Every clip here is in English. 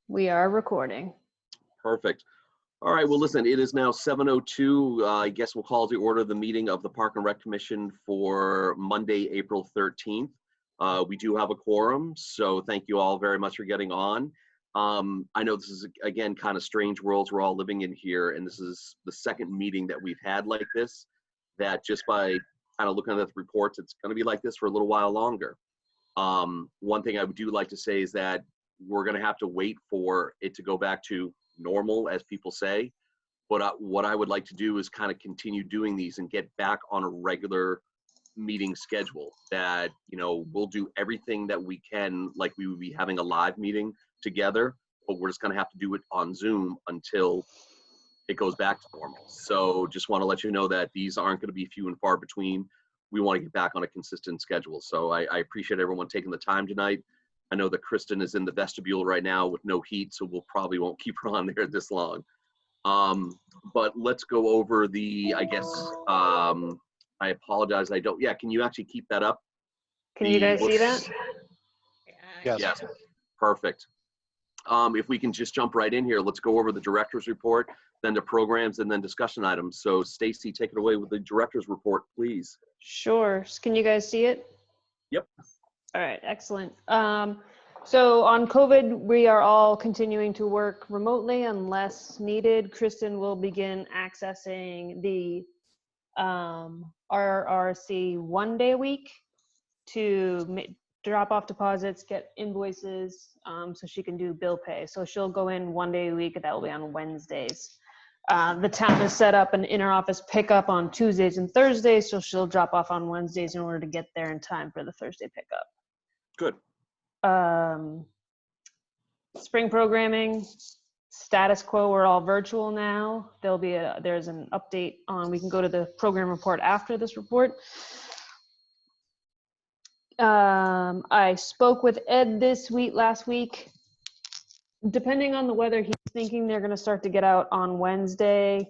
We are recording. Perfect. All right, well, listen, it is now 7:02. I guess we'll call to order the meeting of the Park and Rec Commission for Monday, April 13th. We do have a quorum, so thank you all very much for getting on. I know this is, again, kind of strange worlds we're all living in here, and this is the second meeting that we've had like this, that just by kind of looking at the reports, it's going to be like this for a little while longer. One thing I do like to say is that we're going to have to wait for it to go back to normal, as people say. But what I would like to do is kind of continue doing these and get back on a regular meeting schedule that, you know, we'll do everything that we can, like we would be having a live meeting together, but we're just going to have to do it on Zoom until it goes back to normal. So just want to let you know that these aren't going to be few and far between. We want to get back on a consistent schedule. So I appreciate everyone taking the time tonight. I know that Kristen is in the vestibule right now with no heat, so we'll probably won't keep her on there this long. But let's go over the, I guess, I apologize. I don't, yeah, can you actually keep that up? Can you guys see that? Yes. Yes, perfect. If we can just jump right in here, let's go over the director's report, then the programs, and then discussion items. So Stacy, take it away with the director's report, please. Sure. Can you guys see it? Yep. All right, excellent. So on COVID, we are all continuing to work remotely unless needed. Kristen will begin accessing the RRC 1 day a week to drop off deposits, get invoices, so she can do bill pay. So she'll go in 1 day a week, that will be on Wednesdays. The town has set up an inter-office pickup on Tuesdays and Thursdays, so she'll drop off on Wednesdays in order to get there in time for the Thursday pickup. Good. Spring programming, status quo, we're all virtual now. There's an update on, we can go to the program report after this report. I spoke with Ed last week. Depending on the weather, he's thinking they're gonna start to get out on Wednesday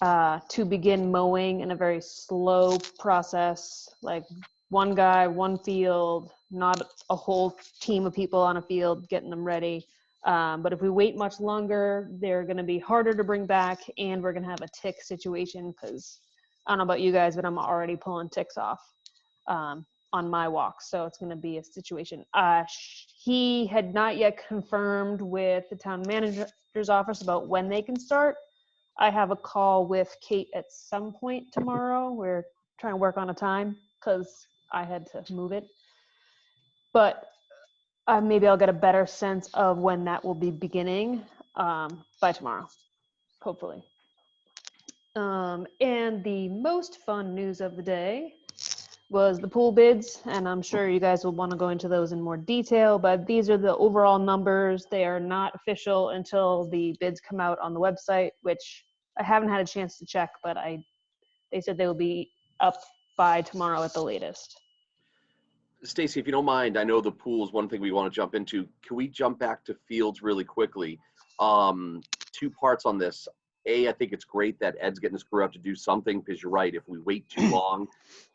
to begin mowing in a very slow process, like one guy, one field, not a whole team of people on a field getting them ready. But if we wait much longer, they're going to be harder to bring back, and we're going to have a tick situation because I don't know about you guys, but I'm already pulling ticks off on my walk. So it's going to be a situation. He had not yet confirmed with the town manager's office about when they can start. I have a call with Kate at some point tomorrow. We're trying to work on a time because I had to move it. But maybe I'll get a better sense of when that will be beginning by tomorrow, hopefully. And the most fun news of the day was the pool bids, and I'm sure you guys will want to go into those in more detail, but these are the overall numbers. They are not official until the bids come out on the website, which I haven't had a chance to check, but they said they will be up by tomorrow at the latest. Stacy, if you don't mind, I know the pool is one thing we want to jump into. Can we jump back to fields really quickly? Two parts on this. I think it's great that Ed's getting his crew out to do something, because you're right, if we wait too long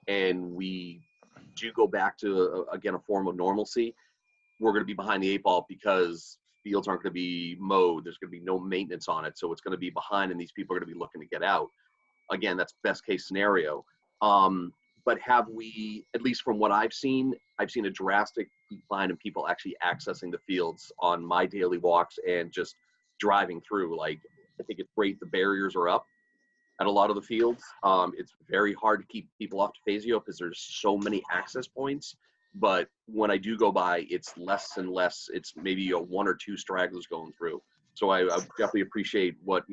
and we do go back to, again, a form of normalcy, we're going to be behind the eight ball because fields aren't going to be mowed. There's going to be no maintenance on it. So it's going to be behind, and these people are going to be looking to get out. Again, that's best case scenario. But have we, at least from what I've seen a drastic decline in people actually accessing the fields on my daily walks and just driving through. Like, I think it's great the barriers are up at a lot of the fields. It's very hard to keep people off to Fazio because there's so many access points. But when I do go by, it's less and less. It's maybe one or two stragglers going through. So I definitely appreciate what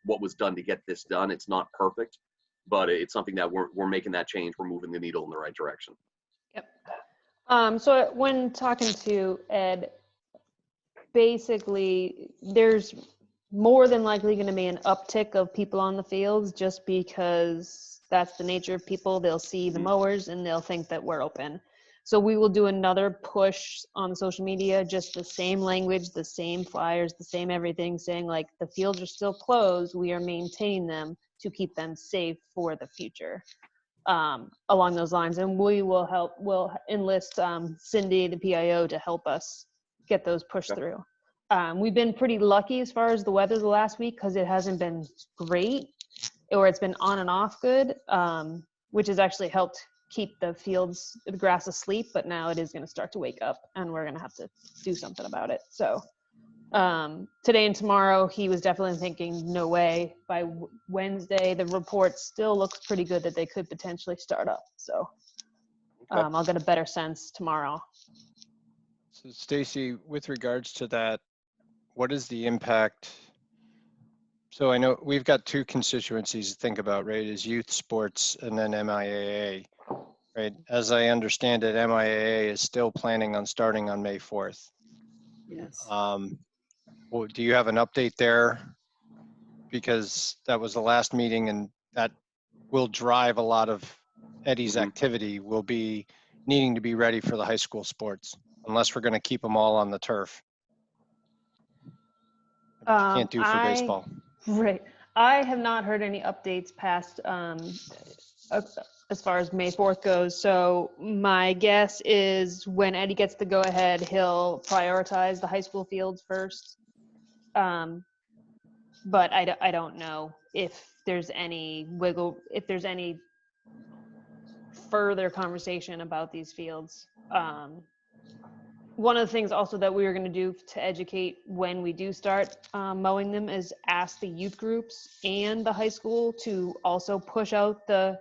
was done to get this done. It's not perfect, but it's something that we're making that change. We're moving the needle in the right direction. Yep. So when talking to Ed, basically there's more than likely going to be an uptick of people on the fields just because that's the nature of people. They'll see the mowers and they'll think that we're open. So we will do another push on social media, just the same language, the same flyers, the same everything, saying like the fields are still closed. We are maintaining them to keep them safe for the future, along those lines. And we'll enlist Cindy, the PIO, to help us get those pushed Okay. through. We've been pretty lucky as far as the weather the last week because it hasn't been great, or it's been on and off good, which has actually helped keep the fields, the grass asleep, but now it is going to start to wake up and we're going to have to do something about it. So today and tomorrow, he was definitely thinking, no way. By Wednesday, the report still looks pretty good that they could potentially start up. So Okay. I'll get a better sense tomorrow. So Stacy, with regards to that, what is the impact? So I know we've got two constituencies to think about, right? Is youth sports and then MIAA, right? As I understand it, MIAA is still planning on starting on May 4th. Yes. Well, do you have an update there? Because that was the last meeting and that will drive a lot of Eddie's Mhm. activity. Will be needing to be ready for the high school sports, unless we're going to keep them all on the turf. Which you can't do for baseball. Right. I have not heard any updates past as far as May 4th goes. So my guess is when Eddie gets the go ahead, he'll prioritize the high school fields first. But I don't know if there's any if there's any further conversation about these fields. One of the things also that we were going to do to educate when we do start mowing them is ask the youth groups and the high school to also push out the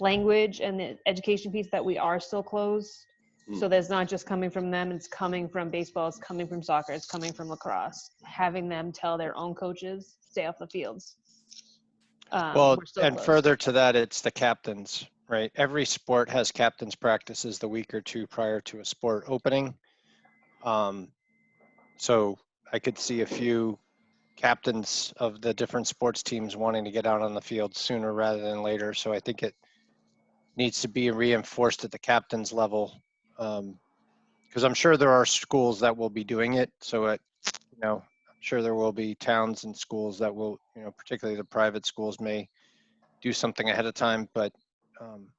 language and the education piece that we are still closed. So that's not just coming from them, it's coming from baseball, it's coming from soccer, it's coming from lacrosse. Having them tell their own coaches, stay off the fields. Well, We're still and closed. further to that, it's the captains, right? Every sport has captains practices the week or two prior to a sport opening. So I could see a few captains of the different sports teams wanting to get out on the field sooner rather than later. So I think it needs to be reinforced at the captain's level. Because I'm sure there are schools that will be doing it. So I'm sure there will be towns and schools that will, particularly the private schools may do something ahead of time, but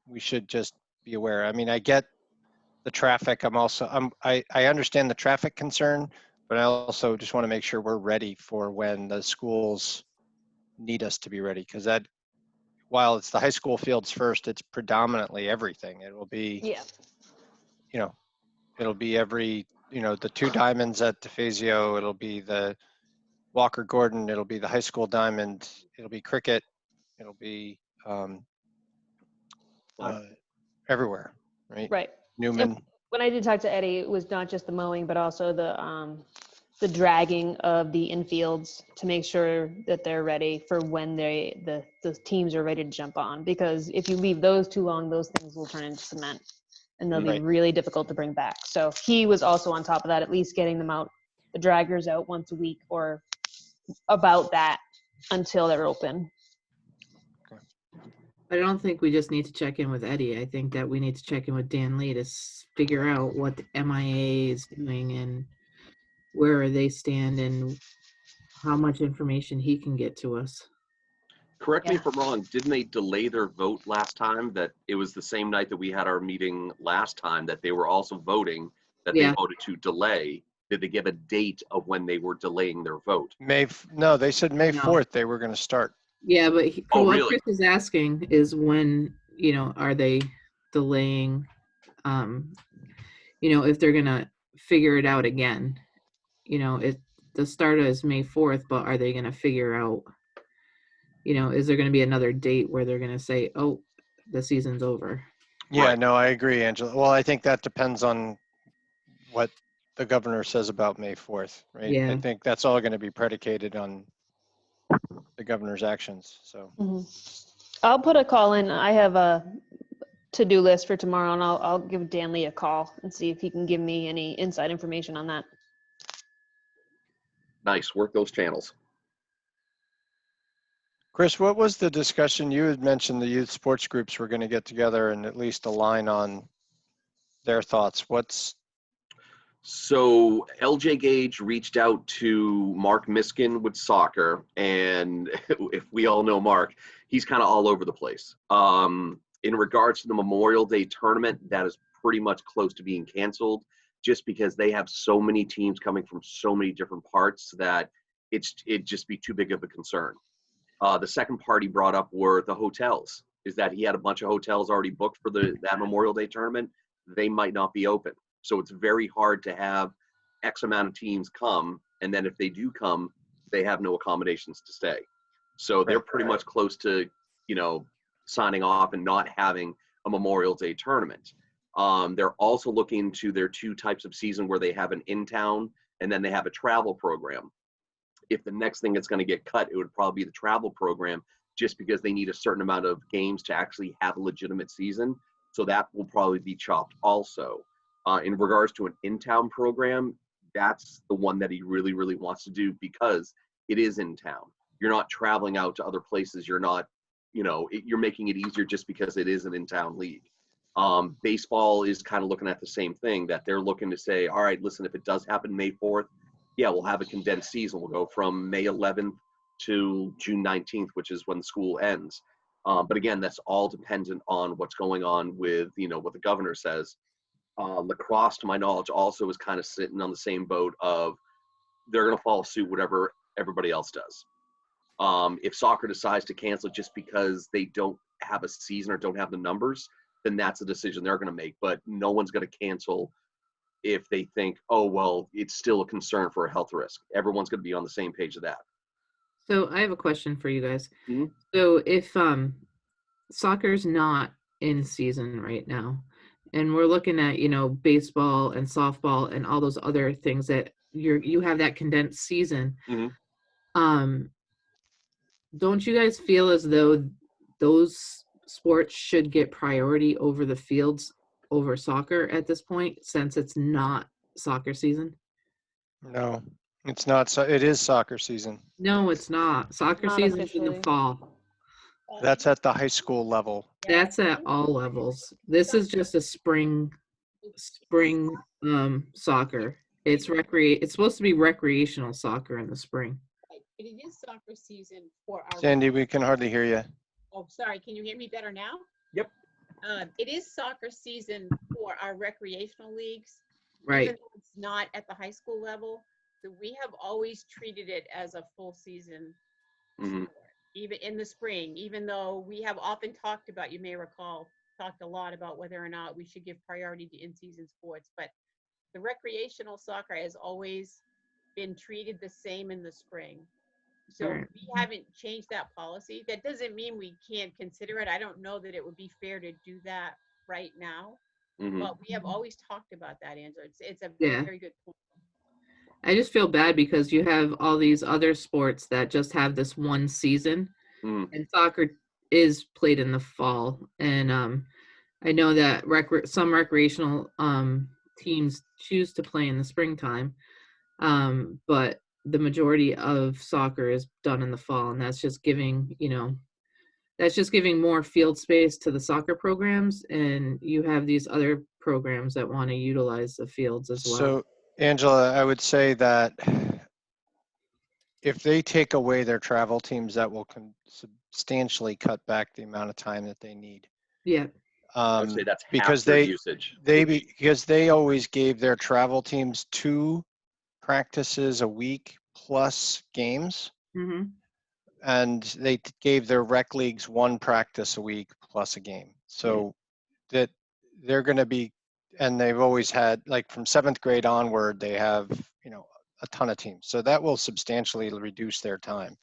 we should just be aware. I mean, I get the traffic. I understand the traffic concern, but I also just want to make sure we're ready for when the schools need us to be ready. Because that, while it's the high school fields first, it's predominantly everything. It will be, Yeah. It'll be every, the two diamonds at DeFazio, it'll be the Walker Gordon, it'll be the high school diamond, it'll be cricket, it'll be everywhere, right? Right. Newman. When I did talk to Eddie, it was not just the mowing, but also the dragging of the infields to make sure that they're ready for when the teams are ready to jump on. Because if you leave those too long, those things will turn into cement and they'll be Right. really difficult to bring back. So he was also on top of that, at least getting them out, the draggers out once a week or about that until they're open. But I don't think we just need to check in with Eddie. I think that we need to check in with Dan Lee to figure out what the MIA is doing and where they stand and how much information he can get to us. Correct me Yeah. if I'm wrong, didn't they delay their vote last time? That it was the same night that we had our meeting last time, that they were also voting, that they Yeah. voted to delay. Did they give a date of when they were delaying their vote? No, they said May No. 4th they were going to start. Yeah, but Oh, what really? Chris is asking is when, are they delaying, if they're gonna figure it out again. The start is May 4th, but are they gonna figure out, is there gonna be another date where they're gonna say, oh, the season's over? Yeah, Right. no, I agree, Angela. Well, I think that depends on what the governor says about May 4th, right? I Yeah. think that's all going to be predicated on the governor's actions. So, I'll put a call in. I have a to-do list for tomorrow, and I'll give Dan Lee a call and see if he can give me any inside information on that. Nice, work those channels. Chris, what was the discussion? You had mentioned the youth sports groups were going to get together and at least align on their thoughts. So LJ Gage reached out to Mark Miskin with soccer, and if we all know Mark, he's kind of all over the place. In regards to the Memorial Day tournament, that is pretty much close to being canceled just because they have so many teams coming from so many different parts that it'd just be too big of a concern. The second part he brought up were the hotels, is that he had a bunch of hotels already booked for that Memorial Day tournament. They might not be open. So it's very hard to have X amount of teams come, and then if they do come, they have no accommodations to stay. So they're pretty much close to, signing off and not having a Memorial Day tournament. They're also looking to their two types of season where they have an in-town and then they have a travel program. If the next thing that's going to get cut, it would probably be the travel program, just because they need a certain amount of games to actually have a legitimate season. So that will probably be chopped also. In regards to an in-town program, that's the one that he really, really wants to do because it is in town. You're not traveling out to other places. You're not, you're making it easier just because it is an in-town league. Baseball is kind of looking at the same thing, that they're looking to say, all right, listen, if it does happen May 4th, yeah, we'll have a condensed season. We'll go from May 11th to June 19th, which is when the school ends. But again, that's all dependent on what's going on with, what the governor says. Lacrosse, to my knowledge, also is kind of sitting on the same boat of they're going to follow suit whatever everybody else does. If soccer decides to cancel just because they don't have a season or don't have the numbers, then that's a decision they're going to make. But no one's going to cancel if they think, oh, well, it's still a concern for a health risk. Everyone's going to be on the same page of that. So I have a question for you guys. Mhm. So if soccer's not in season right now, and we're looking at, baseball and softball and all those other things that you have that condensed season, Mhm. don't you guys feel as though those sports should get priority over the fields over soccer at this point, since it's not soccer season? No, it's not. So it is soccer season. No, it's not. Soccer Not season's in the officially. fall. That's at the high school level. That's at all levels. This is just a spring soccer. It's supposed to be recreational soccer in the spring. Right, but it is soccer season for our. Sandy, we can hardly hear you. Oh, sorry. Can you hear me better now? Yep. It is soccer season for our recreational leagues. Right. Even though it's not at the high school level. So we have always treated it as a full season. Mhm. Even in the spring, even though we have often talked about, you may recall, talked a lot about whether or not we should give priority to in-season sports, but the recreational soccer has always been treated the same in the spring. So Right. we haven't changed that policy. That doesn't mean we can't consider it. I don't know that it would be fair to do that right now, Mhm. but we have always talked about that, Andrew. It's a Yeah. very good point. I just feel bad because you have all these other sports that just have this one season, Mhm. and soccer is played in the fall. And I know that some recreational teams choose to play in the springtime, but the majority of soccer is done in the fall, and that's just giving more field space to the soccer programs, and you have these other programs that want to utilize the fields as well. So, Angela, I would say that if they take away their travel teams, that will substantially cut back the amount of time that they need. Yeah. I would say that's half Because their they usage. because they always gave their travel teams 2 practices a week plus games, Mm-hmm. and they gave their rec leagues 1 practice a week plus a game. So that they're going to be, and they've always had, like, from 7th grade onward, they have, a ton of teams. So that will substantially reduce their time.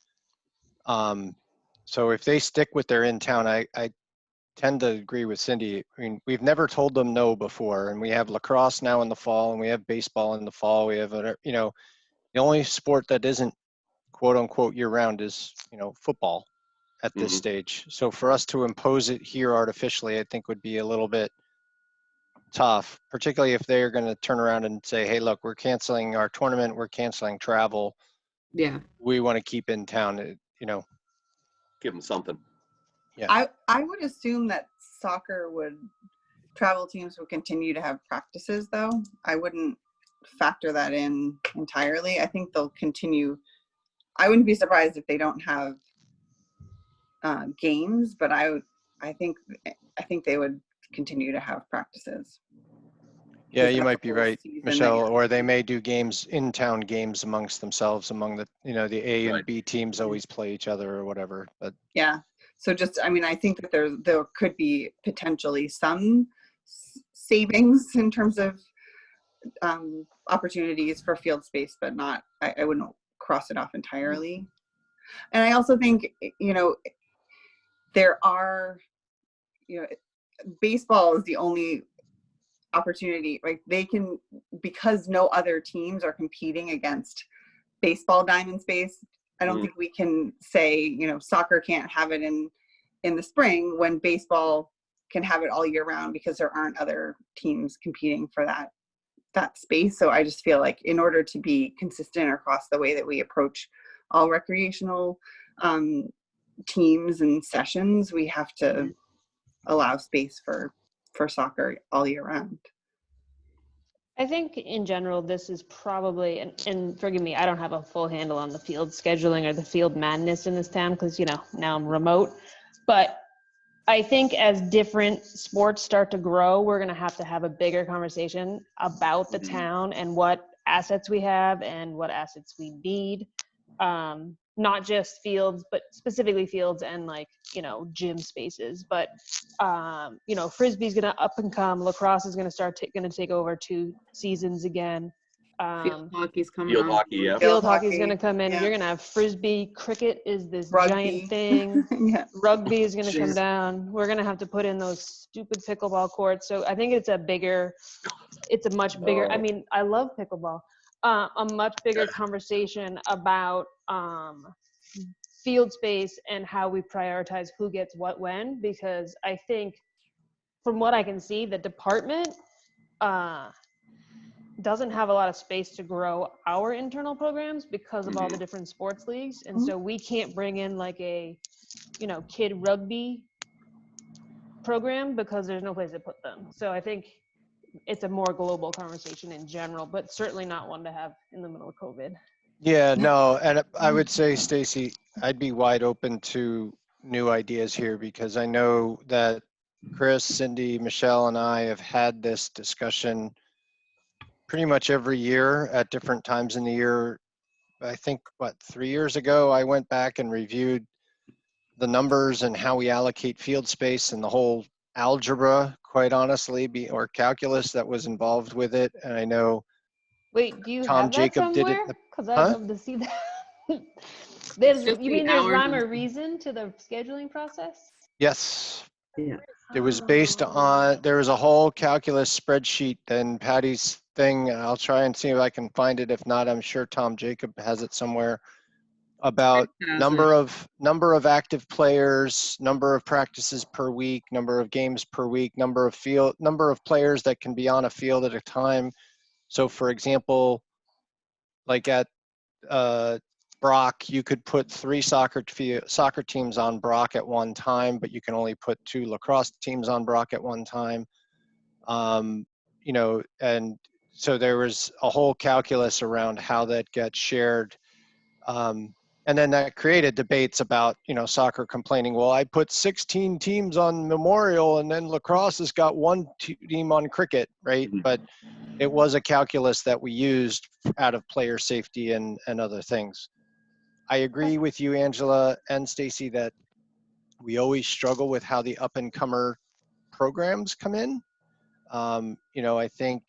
So if they stick with their in-town, I tend to agree with Cindy. I mean, we've never told them no before, and we have lacrosse now in the fall, and we have baseball in the fall. We have, the only sport that isn't quote unquote year round is, football at this Mhm. stage. So for us to impose it here artificially, I think would be a little bit tough, particularly if they're going to turn around and say, hey, look, we're canceling our tournament, we're canceling travel, Yeah. we want to keep in town, Give them something. yeah. I would assume that travel teams would continue to have practices though. I wouldn't factor that in entirely. I think they'll continue. I wouldn't be surprised if they don't have games, but I think they would continue to have practices. Yeah, Is you that might the be whole right, season that Michelle, you're or they looking? may do games, in-town games amongst themselves, among the, the A Right. and B teams always play each other or whatever, but Yeah. So just, I mean, I think that there could be potentially some savings in terms of opportunities for field space, but not, I wouldn't cross it off entirely. And I also think, there are, baseball is the only opportunity, like they can, because no other teams are competing against baseball diamond space. I don't Mhm. think we can say, soccer can't have it in the spring when baseball can have it all year round because there aren't other teams competing for that space. So I just feel like in order to be consistent across the way that we approach all recreational teams and sessions, we have to allow space for soccer all year round. I think in general, this is probably, and forgive me, I don't have a full handle on the field scheduling or the field madness in this town because, now I'm remote. But I think as different sports start to grow, we're going to have a bigger conversation about the Mhm. town and what assets we have and what assets we need. Not just fields, but specifically fields and gym spaces. But, Frisbee's going to up and come. Lacrosse is going to start going to take over 2 seasons again. Field hockey's coming Field on. hockey, yeah. Field hockey's going to come in. Yeah. You're going to have Frisbee. Cricket is this Rugby. giant thing. Yeah. Rugby is going to come Jeez. down. We're going to have to put in those stupid pickleball courts. So I think it's a much bigger, I Oh. mean, I love pickleball. A much bigger conversation about field space and how we prioritize who gets what when, because I think from what I can see, the department doesn't have a lot of space to grow our internal programs because of all the different sports leagues. And so we can't bring in like a, kid rugby program because there's no place to put them. So I think it's a more global conversation in general, but certainly not one to have in the middle of COVID. yeah, no, and I would say, Stacy, I'd be wide open to new ideas here because I know that Chris, Cindy, Michelle, and I have had this discussion pretty much every year at different times in the year. I think, 3 years ago, I went back and reviewed the numbers and how we allocate field space and the whole algebra, quite honestly, or calculus that was involved with it. And I know Wait, do you Tom have that Jacob did it. somewhere? Because I'd Huh? love to see that. It's just You the mean there's hours rhyme and or reason to the scheduling process? Yes. yeah. It was based on, there was a whole calculus spreadsheet, then Patty's thing, and I'll try and see if I can find it. If not, I'm sure Tom Jacob has it somewhere, about number of active players, number of practices per week, number of games per week, number of players that can be on a field at a time. So for example, like at Brock, you could put 3 soccer teams on Brock at one time, but you can only put 2 lacrosse teams on Brock at one time. And so there was a whole calculus around how that gets shared. And then that created debates about, soccer complaining, well, I put 16 teams on Memorial and then lacrosse has got 1 team on cricket, right? Mhm. But it was a calculus that we used out of player safety and other things. I agree with you, Angela and Stacy, that we always struggle with how the up and comer programs come in. I think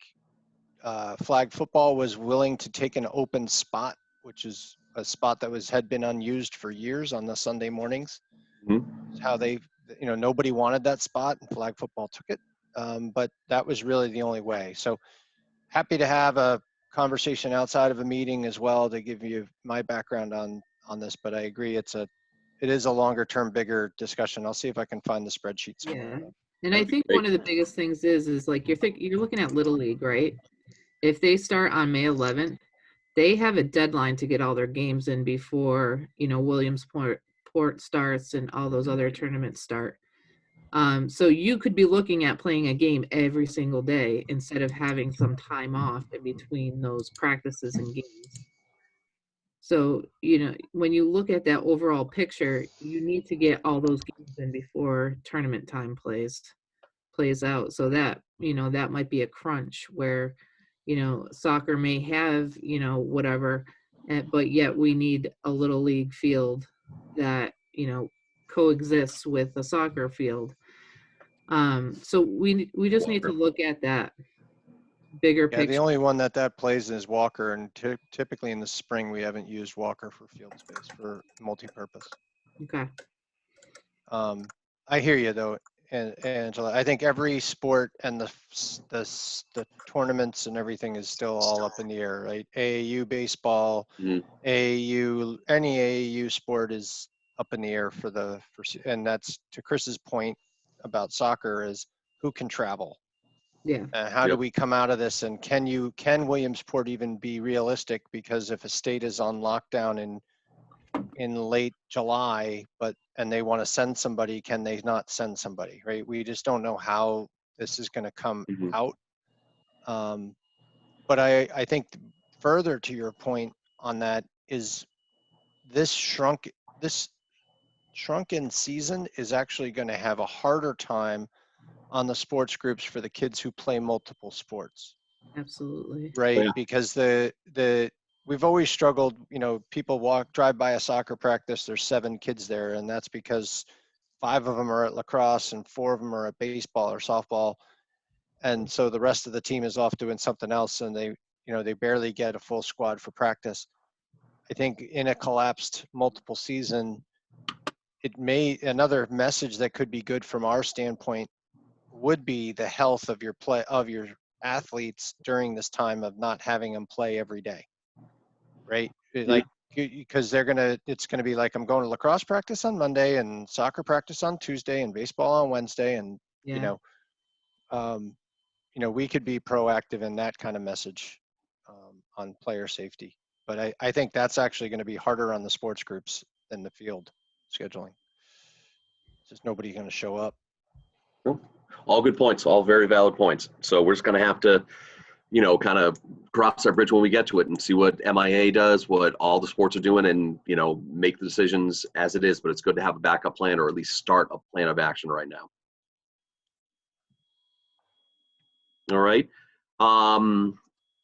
flag football was willing to take an open spot, which is a spot that had been unused for years on the Sunday mornings. Mhm. How they, nobody wanted that spot and flag football took it. But that was really the only way. So happy to have a conversation outside of a meeting as well to give you my background on this. But I agree, it is a longer term, bigger discussion. I'll see if I can find the spreadsheet somewhere. Yeah. And I That'd be think great. one of the biggest things is like you're looking at Little League, right? If they start on May 11th, they have a deadline to get all their games in before, Williamsport starts and all those other tournaments start. So you could be looking at playing a game every single day instead of having some time off in between those practices and games. So, when you look at that overall picture, you need to get all those games in before tournament time plays plays out. So that, that might be a crunch where, soccer may have, whatever, but yet we need a little league field that, coexists with a soccer field. So we just need to Walker. look at that bigger Yeah, the picture. only one that plays is Walker, and typically in the spring, we haven't used Walker for field space for multi-purpose. Okay. I hear you though, and Angela. I think every sport and the tournaments and everything is still all up in the air, right? AAU baseball, Mhm. AAU, any AAU sport is up in the air and that's to Chris's point about soccer is who can travel. Yeah. How do Yep. we come out of this? And can Williamsport even be realistic? Because if a state is on lockdown in late July, and they want to send somebody, can they not send somebody, right? We just don't know how this is going to come Mhm. out. But I think further to your point on that is this shrunken season is actually going to have a harder time on the sports groups for the kids who play multiple sports. Absolutely. Right, Yeah. because we've always struggled, people drive by a soccer practice, there's 7 kids there, and that's because 5 of them are at lacrosse and 4 of them are at baseball or softball. And so the rest of the team is off doing something else, and they barely get a full squad for practice. I think in a collapsed multiple season, another message that could be good from our standpoint would be the health of your athletes during this time of not having them play every day, right? Like, because it's gonna be like, I'm going to lacrosse practice on Monday and soccer practice on Tuesday and baseball on Wednesday, and Yeah. we could be proactive in that kind of message on player safety. But I think that's actually going to be harder on the sports groups than the field scheduling. Just nobody going to show up. All good points, all very valid points. So we're just going to have to, kind of cross that bridge when we get to it and see what MIA does, what all the sports are doing, and, make the decisions as it is. But it's good to have a backup plan, or at least start a plan of action right now. All right.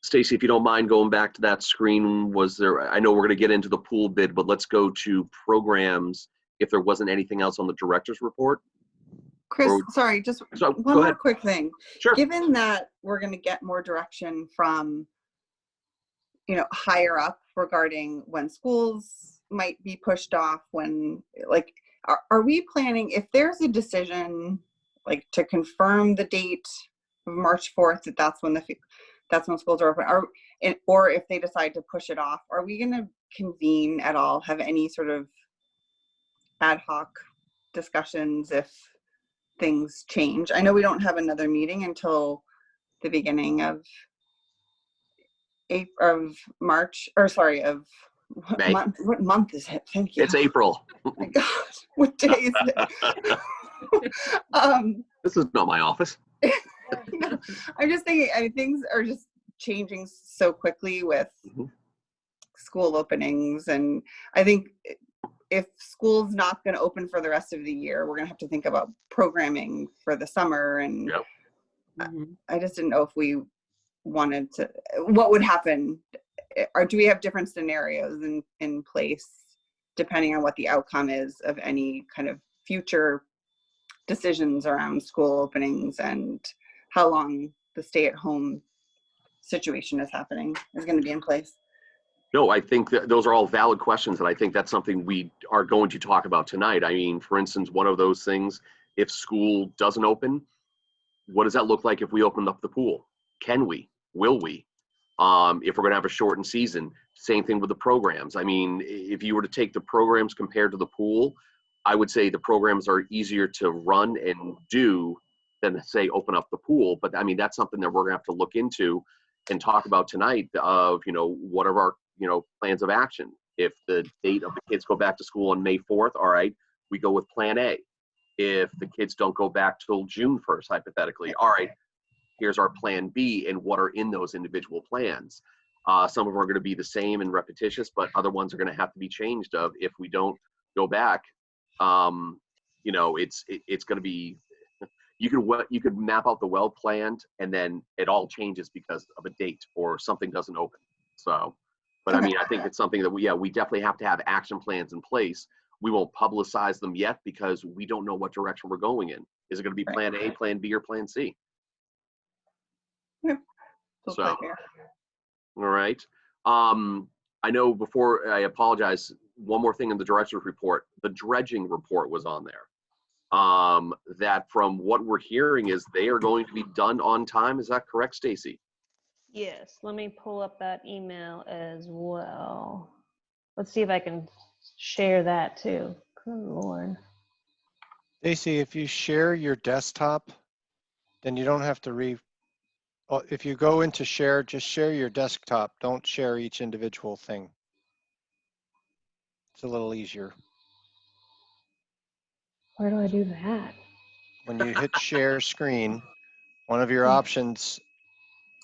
Stacy, if you don't mind going back to that screen, I know we're going to get into the pool bid, but let's go to programs if there wasn't anything else on the director's report. Chris, Or- sorry, just So, one go more ahead. quick thing. Sure. Given that we're going to get more direction from, higher up regarding when schools might be pushed off, when, like, are we planning, if there's a decision, like, to confirm the date of March 4th, that's when schools are open, or if they decide to push it off, are we going to convene at all, have any sort of ad hoc discussions if things change? I know we don't have another meeting until the beginning of March, or sorry, of May. what month is it? Thank you. It's April. Oh my God, what day is it? This is not my office. No, I'm just thinking, things are just changing so quickly with Mhm. school openings, and I think if school's not going to open for the rest of the year, we're going to have to think about programming for the summer. And Yep. Mhm. I just didn't know if we wanted to, what would happen, or do we have different scenarios in place depending on what the outcome is of any kind of future decisions around school openings, and how long the stay-at-home situation is going to be in place. No, I think that those are all valid questions, and I think that's something we are going to talk about tonight. I mean, for instance, one of those things, if school doesn't open, what does that look like if we open up the pool? Can we? Will we? If we're going to have a shortened season, same thing with the programs. I mean, if you were to take the programs compared to the pool, I would say the programs are easier to run and do than, say, open up the pool. But I mean, that's something that we're going to have to look into and talk about tonight of, what are our, plans of action. If the date of the kids go back to school on May 4th, all right, we go with plan A. If the kids don't go back till June 1st, hypothetically, all right, here's our plan B, and what are in those individual plans. Some of them are going to be the same and repetitious, but other ones are going to have to be changed of if we don't go back, it's going to be you could map out the well planned, and then it all changes because of a date or something doesn't open. So, but I Okay. mean, I think it's something that we definitely have to have action plans in place. We won't publicize them yet because we don't know what direction we're going in. Is it going to be Right. plan A, plan B, or plan C? Totally So, fair. all right. I know before I apologize, one more thing in the director's report, the dredging report was on there. That from what we're hearing is they are going to be done on time. Is that correct, Stacy? Yes, let me pull up that email as well. Let's see if I can share that too. Good Lord. Stacy, if you share your desktop, then you don't have to if you go into share, just share your desktop. Don't share each individual thing. It's a little easier. Where do I do that? When you hit share screen, one of your options,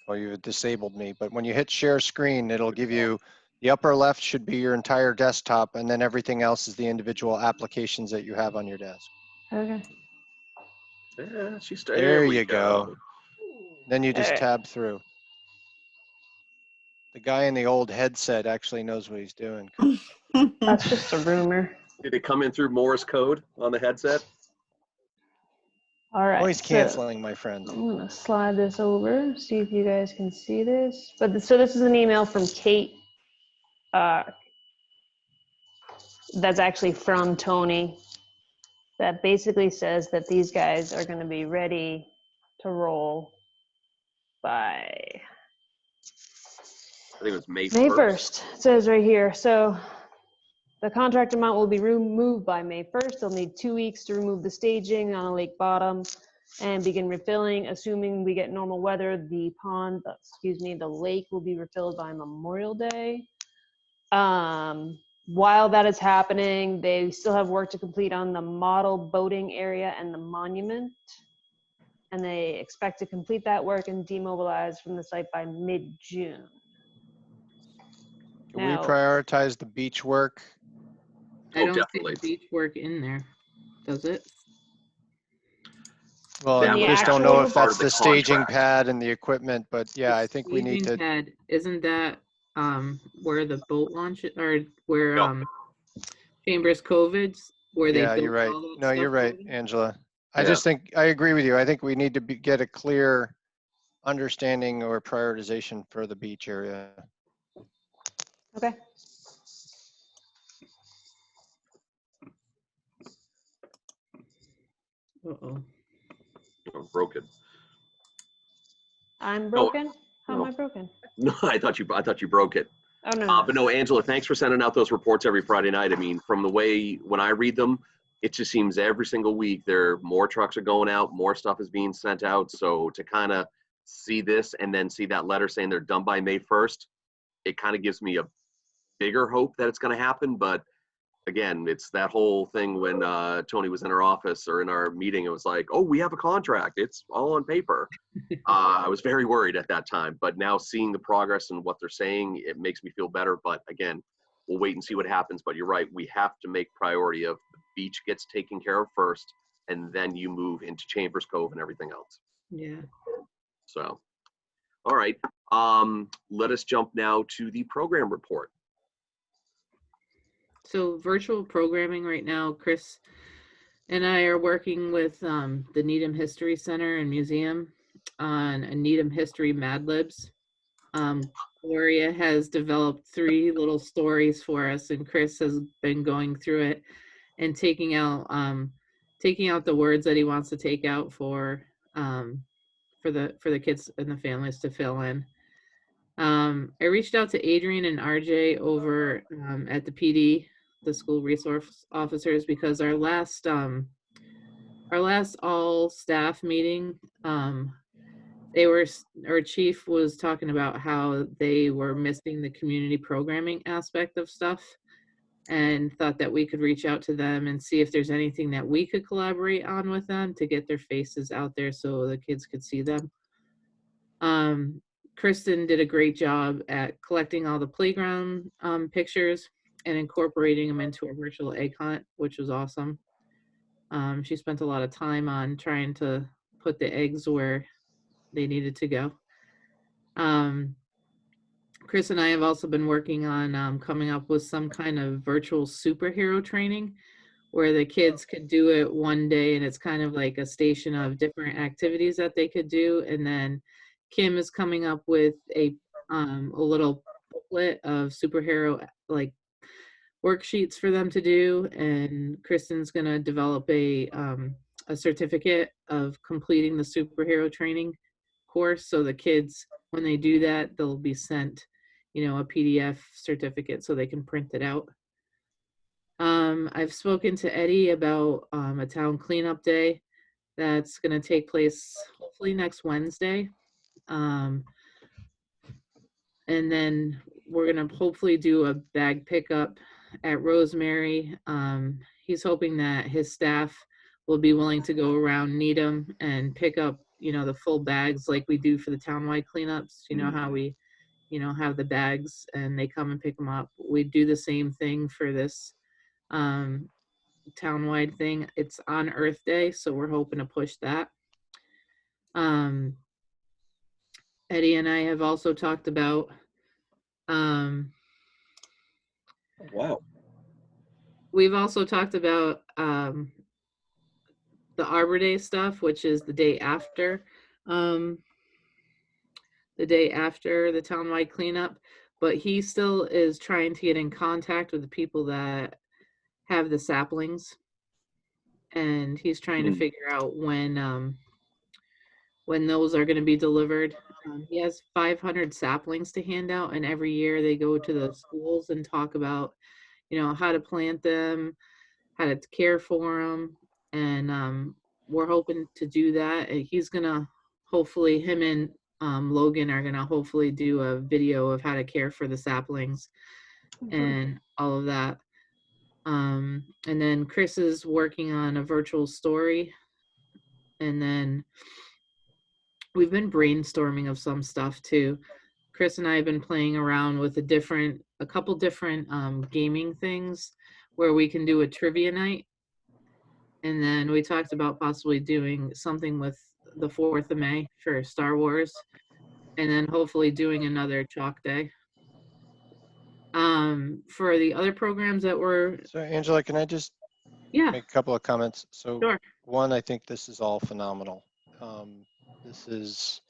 well, you've disabled me, but when you hit share screen, it'll give you, the upper left should be your entire desktop, and then everything else is the individual applications that you have on your desk. Okay. Yeah, There we you go. Then you just Alright. tab through. The guy in the old headset actually knows what he's doing. That's just a rumor. Did it come in through Morse code on the headset? All right. Noise so canceling, my friend. I'm gonna slide this over, see if you guys can see this. So this is an email from Kate. That's actually from Tony. That basically says that these guys are going to be ready to roll by I think it was May 1st. May 1st. It says right here. So the contract amount will be removed by May 1st. They'll need 2 weeks to remove the staging on a lake bottom and begin refilling. Assuming we get normal weather, the lake will be refilled by Memorial Day. While that is happening, they still have work to complete on the model boating area and the monument. And they expect to complete that work and demobilize from the site by mid-June. Can we Now- prioritize the beach work? I Oh, don't definitely. see beach work in there, does it? Well, That I was just don't actually know if part that's of the the staging contract. pad and the equipment, but yeah, The I think we need staging to, pad, isn't that where the boat launch or where No. Chambers Cove's where they yeah, built you're right. all that No, you're stuff right, over there? Angela. I Yeah. just think, I agree with you. I think we need to get a clear understanding or prioritization for the beach area. Okay. Uh-oh. Oh, broken. I'm broken? How am no. I broken? No, I thought you broke it. Oh, no. But no, Angela, thanks for sending out those reports every Friday night. I mean, from the way when I read them, it just seems every single week more trucks are going out, more stuff is being sent out. So to kind of see this and then see that letter saying they're done by May 1st, it kind of gives me a bigger hope that it's going to happen. But again, it's that whole thing when Tony was in our office or in our meeting, it was like, oh, we have a contract. It's all on paper. I was very worried at that time, but now seeing the progress and what they're saying, it makes me feel better. But again, we'll wait and see what happens. But you're right, we have to make priority of the beach gets taken care of first, and then you move into Chambers Cove and everything else. Yeah. So, all right, let us jump now to the program report. So virtual programming right now, Chris and I are working with the Needham History Center and Museum on a Needham History Mad Libs. Gloria has developed 3 little stories for us, and Chris has been going through it and taking out the words that he wants to take out for the kids and the families to fill in. I reached out to Adrian and RJ over at the PD, the school resource officers, because our last all staff meeting, our chief was talking about how they were missing the community programming aspect of stuff, and thought that we could reach out to them and see if there's anything that we could collaborate on with them to get their faces out there so the kids could see them. Kristen did a great job at collecting all the playground pictures and incorporating them into a virtual egg hunt, which was awesome. She spent a lot of time on trying to put the eggs where they needed to go. Chris and I have also been working on coming up with some kind of virtual superhero training where the kids could do it one day, and it's kind of like a station of different activities that they could do. And then Kim is coming up with a little booklet of superhero like worksheets for them to do, and Kristen's gonna develop a certificate of completing the superhero training course. So the kids, when they do that, they'll be sent, a PDF certificate so they can print it out. I've spoken to Eddie about a town cleanup day that's going to take place hopefully next Wednesday. And then we're going to hopefully do a bag pickup at Rosemary. He's hoping that his staff will be willing to go around Needham and pick up, the full bags like we do for the townwide cleanups. You know how we, have the bags and they come and pick them up. We do the same thing for this townwide thing. It's on Earth Day, so we're hoping to push that. Eddie and I have also talked about Wow. we've also talked about the Arbor Day stuff, which is the day after the townwide cleanup. But he still is trying to get in contact with the people that have the saplings, and he's trying to figure out when those are going to be delivered. He has 500 saplings to hand out, and every year they go to the schools and talk about, how to plant them, how to care for them, and we're hoping to do that. And he's gonna hopefully, him and Logan are gonna hopefully do a video of how to care for the saplings and all of that. And then Chris is working on a virtual story, and then we've been brainstorming of some stuff too. Chris and I have been playing around with a couple different gaming things where we can do a trivia night. And then we talked about possibly doing something with the 4th of May for Star Wars, and then hopefully doing another chalk day. For the other programs that were, So Angela, can I just yeah, make a couple of comments? So sure. one, I think this is all phenomenal. This is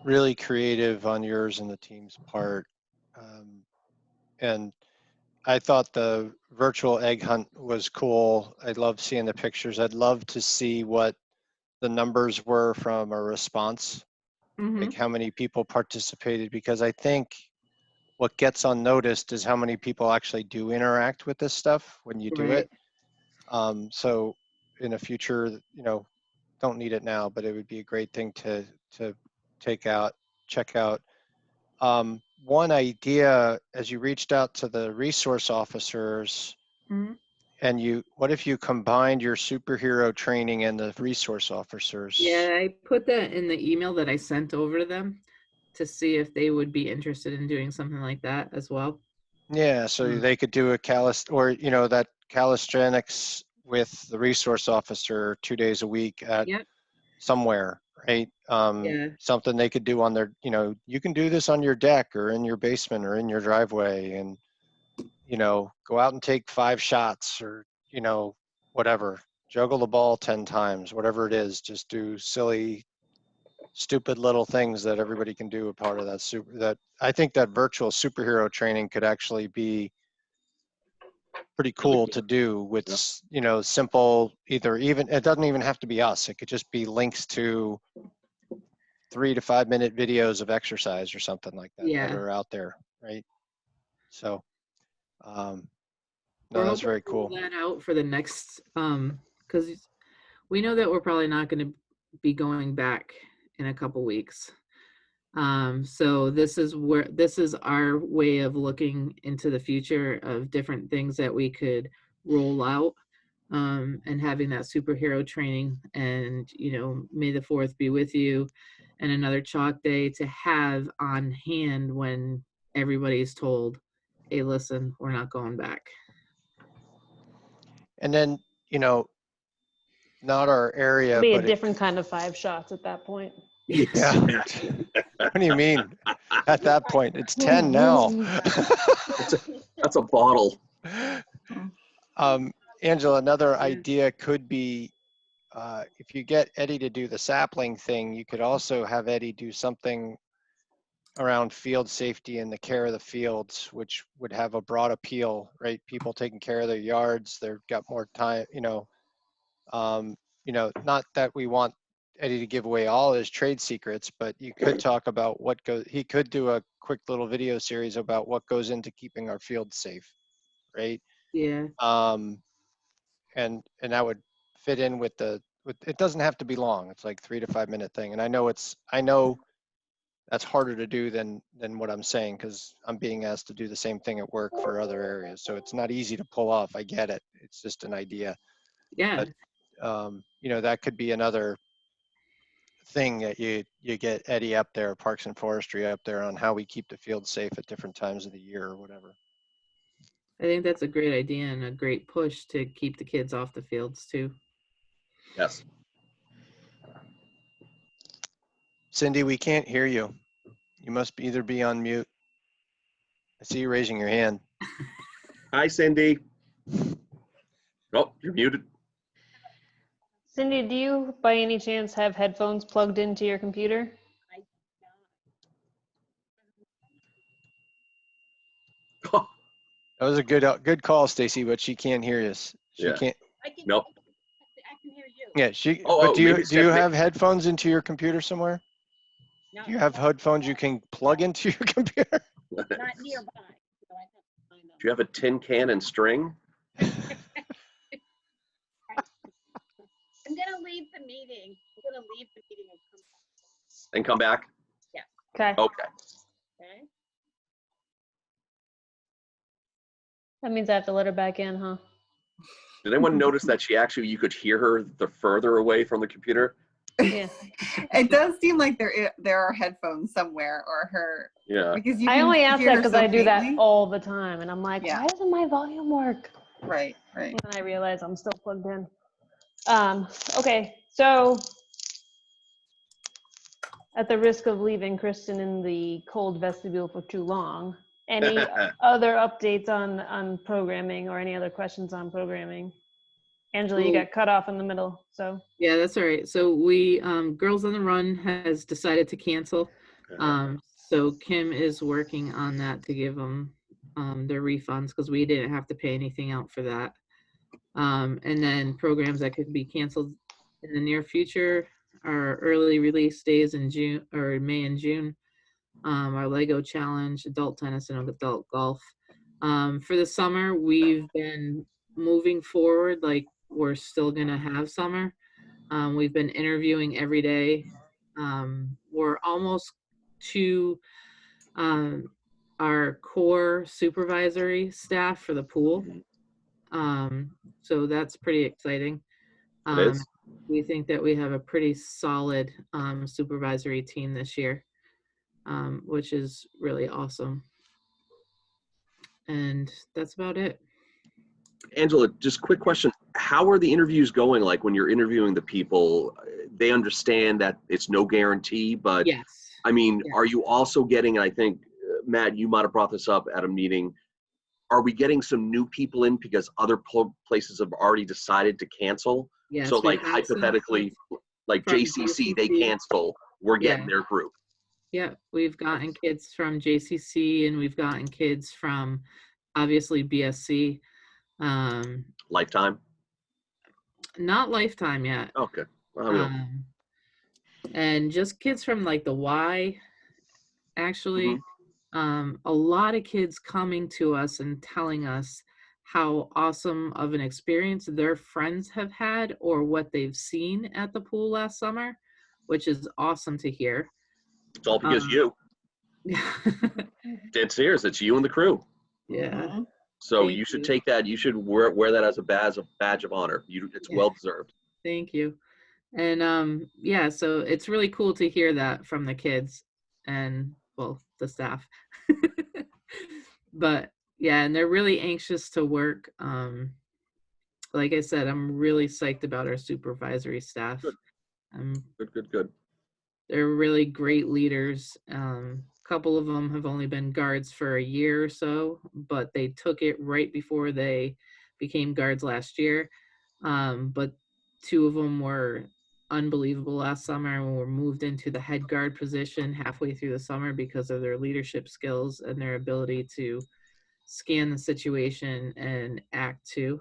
really creative on yours and the team's part. And I thought the virtual egg hunt was cool. I love seeing the pictures. I'd love to see what the numbers were from a response, like how many people participated, because I think what gets unnoticed is how many people actually do interact with this stuff when you do it. So in the future, don't need it now, but it would be a great thing to check out. One idea, as you reached out to the resource officers, and what if you combined your superhero training and the resource officers? Yeah, I put that in the email that I sent over to them to see if they would be interested in doing something like that as well. Yeah, so they could do that calisthenics with the resource officer 2 days a week at somewhere, right? Something they could do on their, you can do this on your deck or in your basement or in your driveway, and go out and take 5 shots or whatever, juggle the ball 10 times, whatever it is. Just do silly, stupid little things that everybody can do a part of that. I think that virtual superhero training could actually be pretty cool to do with simple, it doesn't even have to be us. It could just be links to 3 to 5 minute videos of exercise or something like that that are out there, right? So no, that's very cool. That out for the next because we know that we're probably not going to be going back in a couple weeks. So this is our way of looking into the future of different things that we could roll out, and having that superhero training, and May the 4th be with you, and another chalk day to have on hand when everybody's told, hey, listen, we're not going back. And then, not our area, Be a but different kind of 5 shots at that point. yeah. What do you mean? At that point, it's 10 now. That's a bottle. Angela, another idea could be if you get Eddie to do the sapling thing, you could also have Eddie do something around field safety and the care of the fields, which would have a broad appeal, right? People taking care of their yards, they've got more time, not that we want Eddie to give away all his trade secrets, but you could talk about he could do a quick little video series about what goes into keeping our fields safe, right? Yeah. And that would fit in with it doesn't have to be long. It's like 3 to 5 minute thing. And I know that's harder to do than what I'm saying, because I'm being asked to do the same thing at work for other areas. So it's not easy to pull off. I get it. It's just an idea. Yeah. But, that could be another thing that you get Eddie up there, Parks and Forestry up there, on how we keep the field safe at different times of the year or whatever. I think that's a great idea and a great push to keep the kids off the fields too. Yes. Cindy, we can't hear you. You must either be on mute. I see you raising your hand. Hi, Cindy. Oh, you're muted. Cindy, do you by any chance have headphones plugged into your computer? That was a good call, Stacy, but she can't hear us. She Yeah. can't. I can, Nope. I can hear you. Yeah, she. Oh, But do maybe you Stephanie- have headphones into your computer somewhere? No, Do you have headphones you can plug into your computer? not nearby. So I have to find them. Do you have a tin can and string? I'm gonna leave the meeting. I'm gonna leave the meeting and come back. And come back? Okay. Okay. Okay? That means I have to let her back in, huh? Did anyone notice that you could hear her the further away from the computer? Yeah. It does seem like there are headphones somewhere, or her, Yeah. because you I can only ask hear that her because so I do that faintly. all the time. And I'm like, Yeah. why doesn't my volume work? Right. And then I realize I'm still plugged in. Okay, so at the risk of leaving Kristen in the cold vestibule for too long, any other updates on programming or any other questions on programming? Angela, you Well- got cut off in the middle, so. Yeah, that's all right. So we, Girls on the Run has decided to cancel. So Kim is working on that to give them their refunds, because we didn't have to pay anything out for that. And then programs that could be canceled in the near future are early release days in June or May and June. Our Lego Challenge, adult tennis, and adult golf. For the summer, we've been moving forward, like we're still gonna have summer. We've been interviewing every day. We're almost to our core supervisory staff for the pool. So that's pretty exciting. It is. We think that we have a pretty solid supervisory team this year, which is really awesome. And that's about it. Angela, just quick question. How are the interviews going? Like when you're interviewing the people, they understand that it's no guarantee, but Yes. I mean, Yeah. are you also getting, and I think, Matt, you might have brought this up at a meeting, are we getting some new people in because other places have already decided to cancel? Yes. So we like have some hypothetically, like from JCC, they JCC. cancel, we're getting Yeah. their group. Yeah, we've gotten kids from JCC and we've gotten kids from obviously BSC. Lifetime? Not Lifetime yet. Okay. Well, And just kids from like the Y, actually. Mhm. A lot of kids coming to us and telling us how awesome of an experience their friends have had or what they've seen at the pool last summer, which is awesome to hear. it's all because you. Dead serious. It's you and the crew. Yeah. Mhm. So Thank you should you. take that. You should wear that as a badge of honor. It's Yeah. well deserved. Thank you. And yeah, so it's really cool to hear that from the kids and well, the staff. But yeah, and they're really anxious to work. like I said, I'm really psyched about our supervisory staff. Good. Um, Good. they're really great leaders. Couple of them have only been guards for a year or so, but they took it right before they became guards last year. But two of them were unbelievable last summer and were moved into the head guard position halfway through the summer because of their leadership skills and their ability to scan the situation and act too,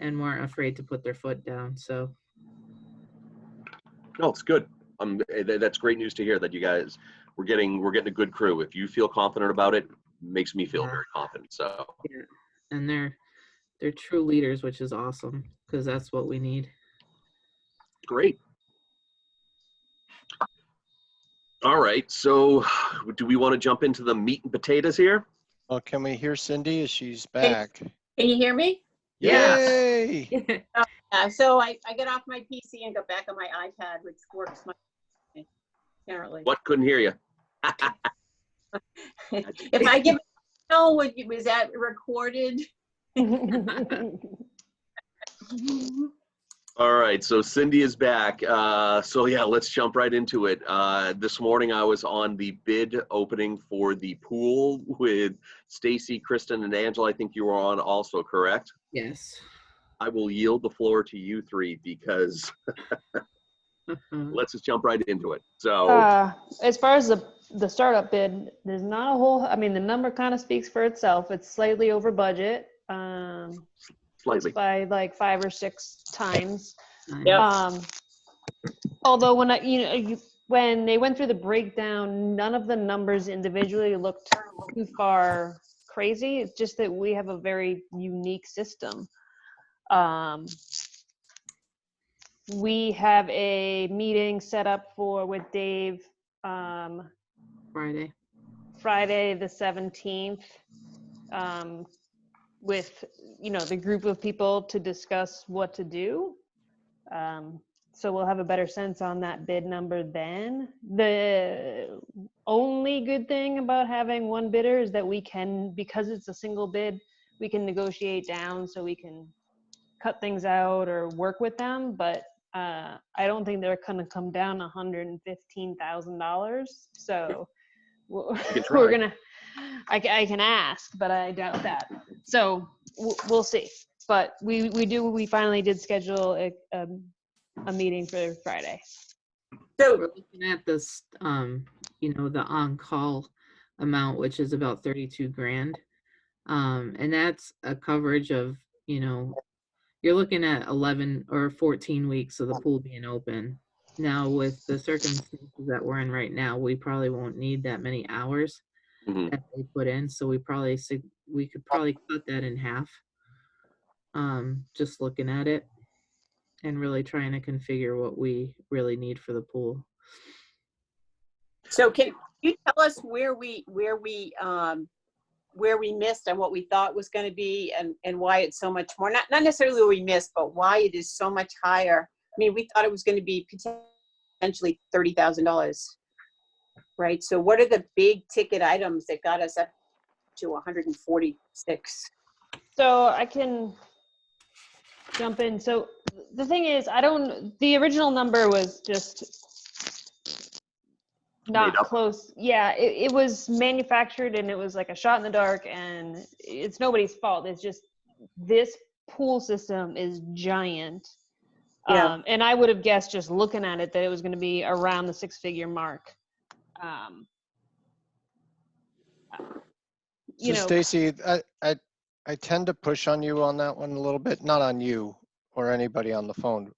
and weren't afraid to put their foot down. So No, it's good. That's great news to hear that you guys, we're getting a good crew. If you feel confident about it, makes me feel Yeah. very confident. So yeah, and they're true leaders, which is awesome because that's what we need. great. All right. So do we want to jump into the meat and potatoes here? Well, can we hear Cindy as she's back? Can you hear me? Yeah. Yay! So I got off my PC and got back on my iPad, which works my apparently. What? Couldn't hear you. If I give no, was that recorded? All right, so Cindy is back. So yeah, let's jump right into it. This morning I was on the bid opening for the pool with Stacy, Kristen, and Angela. I think you were on also, correct? Yes. I will yield the floor to you three because let's just jump right into it. So As far as the startup bid, there's not a whole, I mean, the number kind of speaks for itself. It's slightly over budget. slightly. By like 5 or 6 times. Yep. Although when they went through the breakdown, none of the numbers individually looked too far crazy. It's just that we have a very unique system. We have a meeting set up with Dave Friday. Friday the 17th with the group of people to discuss what to do. So we'll have a better sense on that bid number then. The only good thing about having one bidder is that we can, because it's a single bid, we can negotiate down so we can cut things out or work with them. But I don't think they're going to come down $115,000. So we're going to, I can ask, but I doubt that. So we'll see. But we finally did schedule a meeting for Friday. So We're looking at this, the on-call amount, which is about 32 grand. And that's a coverage of, you're looking at 11 or 14 weeks of the pool being open. Now, with the circumstances that we're in right now, we probably won't need that many hours Mhm. that they put in. So we could probably cut that in half. Just looking at it and really trying to configure what we really need for the pool. So can you tell us where we missed and what we thought was going to be and why it's so much more? Not necessarily where we missed, but why it is so much higher. I mean, we thought it was going to be potentially $30,000, right? So what are the big ticket items that got us up to 146? So I can jump in. So the thing is, the original number was just not Made up. close. Yeah, it was manufactured and it was like a shot in the dark, and it's nobody's fault. It's just this pool system is giant. Yeah. And I would have guessed just looking at it that it was going to be around the 6-figure mark. So Stacy, I tend to push on you on that one a little bit, not on you or anybody on the phone.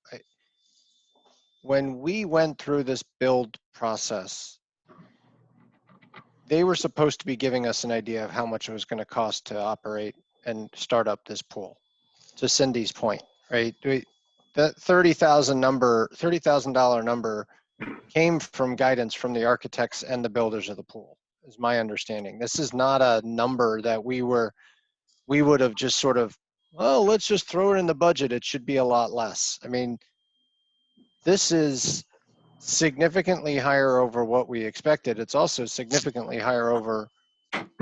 When we went through this build process, they were supposed to be giving us an idea of how much it was going to cost to operate and start up this pool. To Cindy's point, right? That $30,000 number came from guidance from the architects and the builders of the pool, is my understanding. This is not a number that we would have just sort of, oh, let's just throw it in the budget. It should be a lot less. I mean, this is significantly higher over what we expected. It's also significantly higher over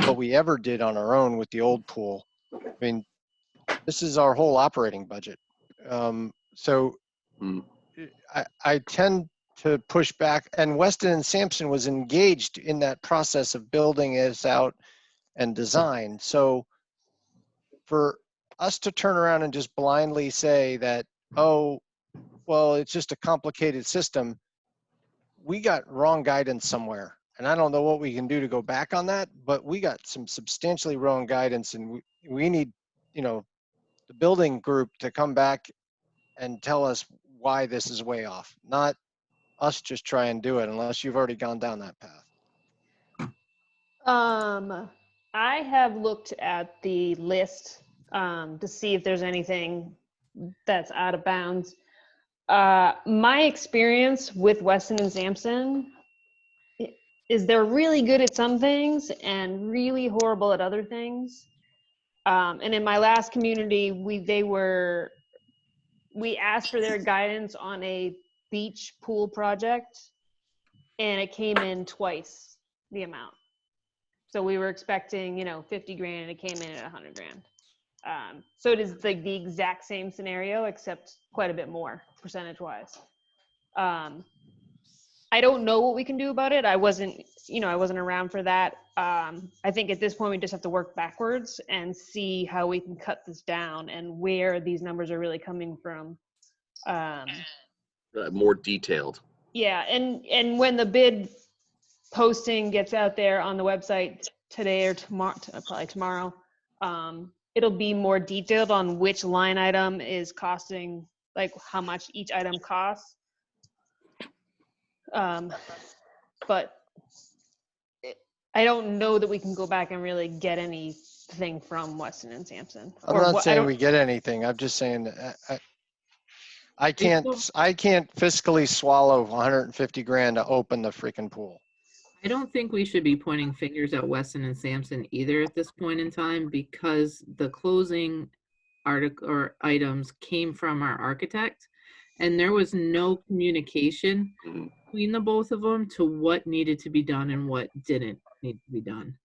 what we ever did on our own with the old pool. I mean, This is our whole operating budget. So Hmm. I tend to push back, and Weston and Sampson was engaged in that process of building this out and design. So for us to turn around and just blindly say that, oh, well, it's just a complicated system, we got wrong guidance somewhere. And I don't know what we can do to go back on that, but we got some substantially wrong guidance, and we need, the building group to come back and tell us why this is way off, not us just try and do it unless you've already gone down that path. I have looked at the list to see if there's anything that's out of bounds. My experience with Weston and Sampson is they're really good at some things and really horrible at other things. And in my last community, we asked for their guidance on a beach pool project, and it came in twice the amount. So we were expecting, 50 grand, and it came in at 100 grand. So it is like the exact same scenario, except quite a bit more percentage-wise. I don't know what we can do about it. I wasn't around for that. I think at this point we just have to work backwards and see how we can cut this down and where these numbers are really coming from. More detailed. Yeah, and when the bid posting gets out there on the website today or tomorrow, probably tomorrow, it'll be more detailed on which line item is costing, like how much each item costs. But I don't know that we can go back and really get anything from Weston and Sampson. I'm Or not what- I saying don't- we get anything. I'm just saying that I can't fiscally swallow 150 grand to open the freaking pool. I don't think we should be pointing fingers at Weston and Sampson either at this point in time, because the closing article or items came from our architect, and there was no communication Mhm. between the both of them to what needed to be done and what didn't need to be done.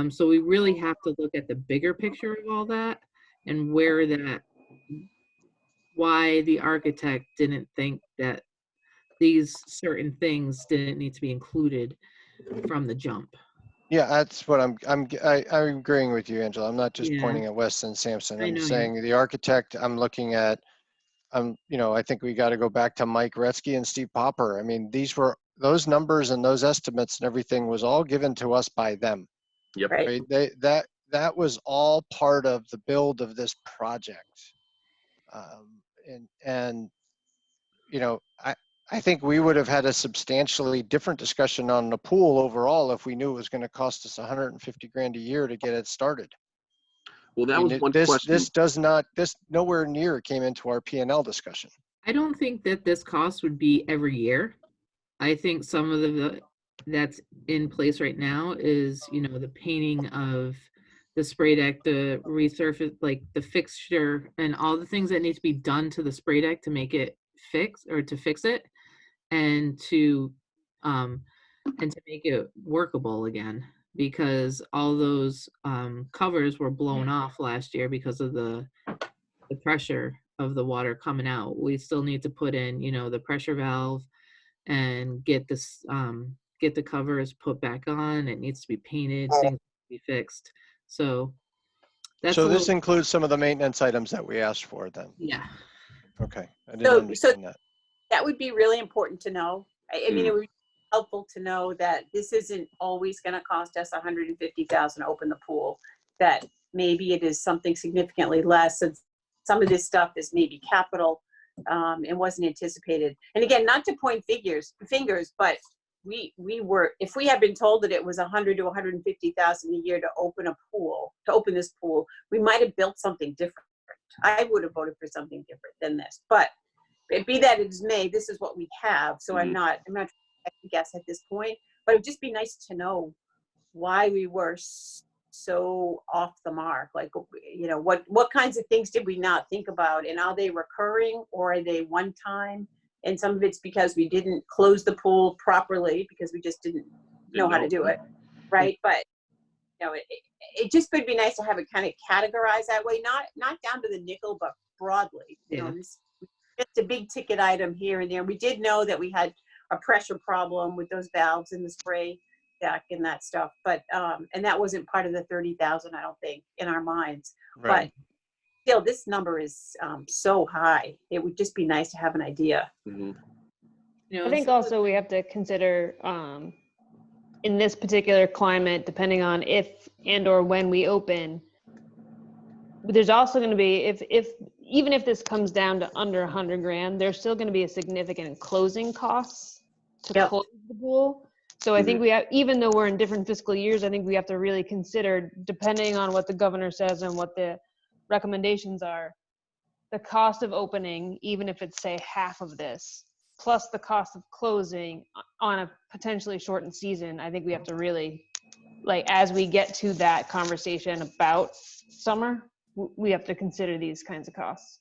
So we really have to look at the bigger picture of all that and why the architect didn't think that these certain things didn't need to be included from the jump. Yeah, that's what I'm agreeing with you, Angela. I'm not just Yeah. pointing at Weston and Sampson. I I'm know you. saying the architect, I'm looking at, I think we got to go back to Mike Retzky and Steve Popper. I mean, those numbers and those estimates and everything was all given to us by them. Yep. Right. That was all part of the build of this project. I think we would have had a substantially different discussion on the pool overall if we knew it was going to cost us 150 grand a year to get it started. Well, that I was mean, one question. This nowhere near came into our P&L discussion. I don't think that this cost would be every year. I think some of the that's in place right now is, the painting of the spray deck, the resurface, like the fixture and all the things that need to be done to the spray deck to make it fix it and to make it workable again, because all those covers were blown off last year because of the pressure of the water coming out. We still need to put in, the pressure valve and get the covers put back on. It needs to be painted, things need to be fixed. So that's This includes some of the maintenance items that we asked for then. yeah. Okay, I didn't So understand that. that would be really important to know. I mean, Mm. it would be helpful to know that this isn't always going to cost us $150,000 to open the pool, that maybe it is something significantly less. And some of this stuff is maybe capital and wasn't anticipated. And again, not to point fingers, but we were, if we had been told that it was 100 to 150,000 a year to open this pool, we might have built something different. I would have voted for something different than this, but be that as may, this is what we have. So I'm not trying to guess at this point, but it would just be nice to know why we were so off the mark. Like, what kinds of things did we not think about, and are they recurring or are they one time? And some of it's because we didn't close the pool properly because we just didn't know how to do it, right? But it just would be nice to have it kind of categorized that way, not down to the nickel, but broadly. You know, Yeah. this just a big ticket item here and there. We did know that we had a pressure problem with those valves in the spray deck and that stuff, but and that wasn't part of the 30,000, I don't think, in our minds. Right. But still, this number is so high. It would just be nice to have an idea. Mhm. You know, I think some of- also we have to consider, in this particular climate, depending on if and or when we open, there's also going to be, even if this comes down to under 100 grand, there's still going to be a significant closing costs to Yep. close the pool. So I think we have, even though we're in different fiscal years, I think we have to really consider, depending on what the governor says and what the recommendations are, the cost of opening, even if it's say half of this, plus the cost of closing on a potentially shortened season. I think we have to really, like, as we get to that conversation about summer, we have to consider these kinds of costs.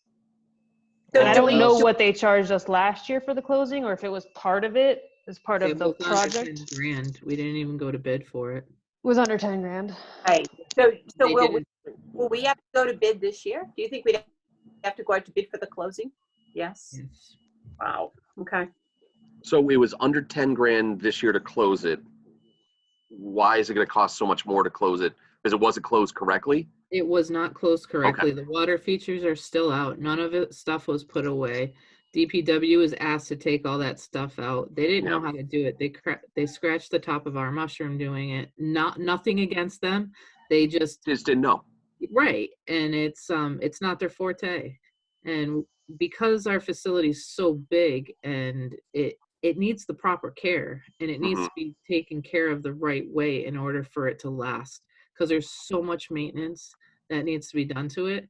So And I do don't we- know what they charged us last year for the closing, or if it was part of it, as part it of the was under project. 10 grand. We didn't even go to bid for it. It was under 10 grand. Right. So They will we have to go to bid this year? Do you think we'd have to go out to bid for the closing? Yes. Yes. Wow. Okay. So it was under 10 grand this year to close it. Why is it going to cost so much more to close it? Because it wasn't closed correctly? It was not closed correctly. The water features are still out. None of it stuff was put away. DPW was asked to take all that stuff out. They didn't know Yeah. how to do it. They scratched the top of our mushroom doing it. Nothing against them. They just Just didn't know. right, and it's not their forte. And because our facility is so big and it needs the proper care and it needs to be taken care of the right way in order for it to last, because there's so much maintenance that needs to be done to it,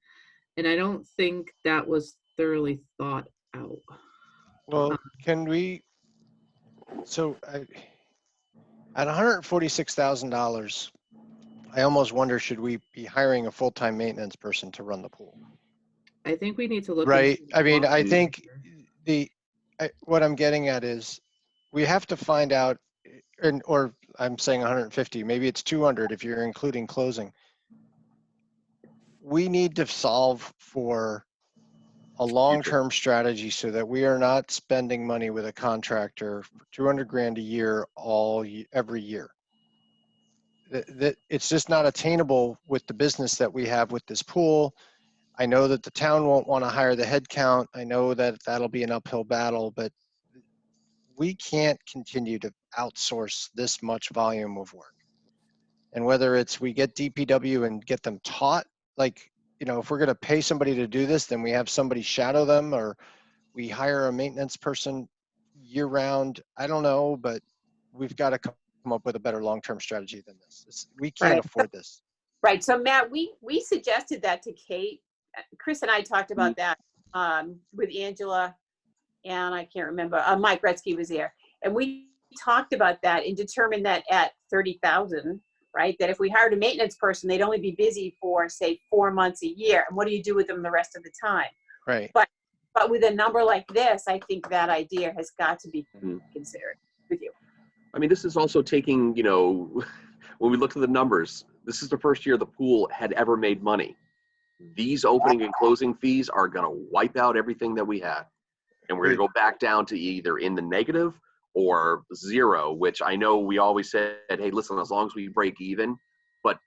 and I don't think that was thoroughly thought out. Well, can we, so at $146,000, I almost wonder, should we be hiring a full-time maintenance person to run the pool? I think we need to look Right. into the I mean, I water think feature. what I'm getting at is we have to find out, or I'm saying 150, maybe it's 200 if you're including closing. We need to solve for a long-term strategy so that we are not spending money with a contractor for 200 grand a year every year. That it's just not attainable with the business that we have with this pool. I know that the town won't want to hire the head count. I know that that'll be an uphill battle, but we can't continue to outsource this much volume of work. And whether it's we get DPW and get them taught, like, you know, if we're going to pay somebody to do this, then we have somebody shadow them, or we hire a maintenance person year round. I don't know, but we've got to come up with a better long-term strategy than this. We can't Right. afford this. Right. So Matt, we suggested that to Kate. Chris and I talked about that with Angela, and I can't remember. Mike Gretzky was there, and we talked about that and determined that at 30,000, right? That if we hired a maintenance person, they'd only be busy for say 4 months a year. And what do you do with them the rest of the time? Right. But with a number like this, I think that idea has got to be considered with you. I mean, this is also taking, you know, when we look at the numbers, this is the first year the pool had ever made money. These opening and closing fees are going to wipe out everything that we had. And we're going to go back down to either in the negative or zero, which I know we always said, hey, listen, as long as we break even, but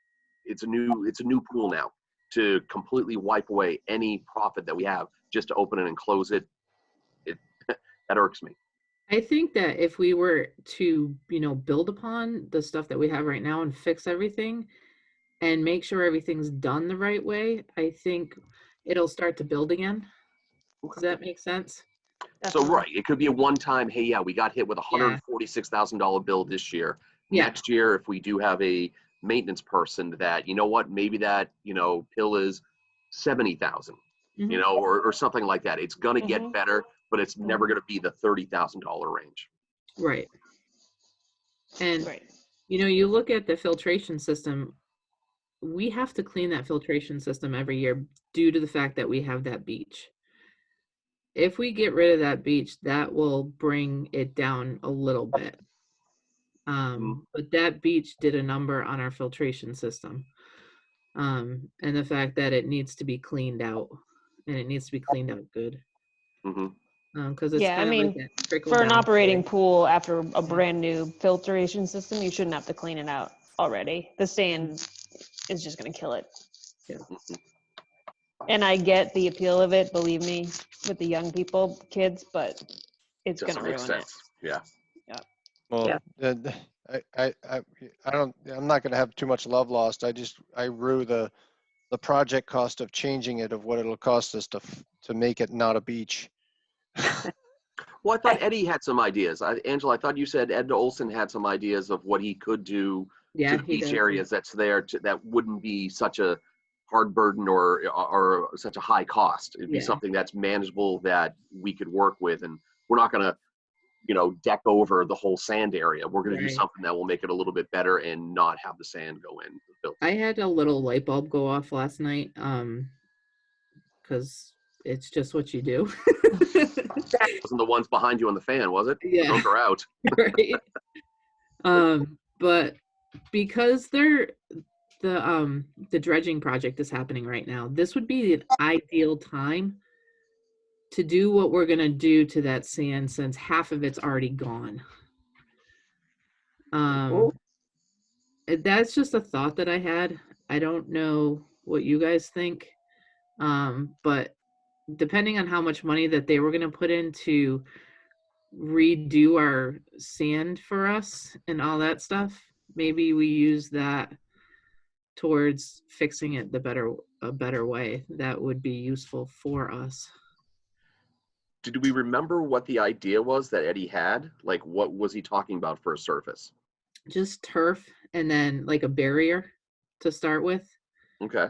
it's a new pool now. To completely wipe away any profit that we have just to open it and close it, that irks me. I think that if we were to, build upon the stuff that we have right now and fix everything and make sure everything's done the right way, I think it'll start to build again. Does that make sense? So, right, it could be a one-time, hey, yeah, we got hit with a Yeah. $146,000 bill this year. Yeah. Next year, if we do have a maintenance person that, you know what, maybe that, bill is 70,000, Mhm. or something like that. It's going to get Mhm. better, but it's never going to be the $30,000 range. Right. And, Right. you look at the filtration system, we have to clean that filtration system every year due to the fact that we have that beach. If we get rid of that beach, that will bring it down a little bit. But that beach did a number on our filtration system. And the fact that it needs to be cleaned out, and it needs to be cleaned out good. Hmm. Because it's Yeah, I kind of like mean, that trickle for an down operating theory. pool after a brand new filtration system, you shouldn't have to clean it out already. The sand is just gonna kill it. And I get the appeal of it, believe me, with the young people, kids, but it's Doesn't gonna make ruin sense. Yeah. Well, Yeah. I'm not gonna have too much love lost. I rue the project cost of changing it, of what it'll cost us to make it not a beach. Well, I thought Eddie had some ideas. Angela, I thought you said Ed Olson had some ideas of what he could do Yeah, to the he beach does. areas that's there that wouldn't be such a hard burden or such a high cost. It'd be Yeah. something that's manageable that we could work with, and we're not gonna, deck over the whole sand area. We're gonna do Right. something that will make it a little bit better and not have the sand go in the filter. I had a little light bulb go off last night, because it's just what you do. Wasn't the ones behind you on the fan, was it? Yeah. Those are out. Right. But because the dredging project is happening right now, this would be an ideal time to do what we're gonna do to that sand, since half of it's already gone. That's just a thought that I had. I don't know what you guys think. But depending on how much money that they were gonna put in to redo our sand for us and all that stuff, maybe we use that towards fixing it a better way that would be useful for us. Did we remember what the idea was that Eddie had? Like, what was he talking about for a surface? Just turf, and then like a barrier to start with. Okay.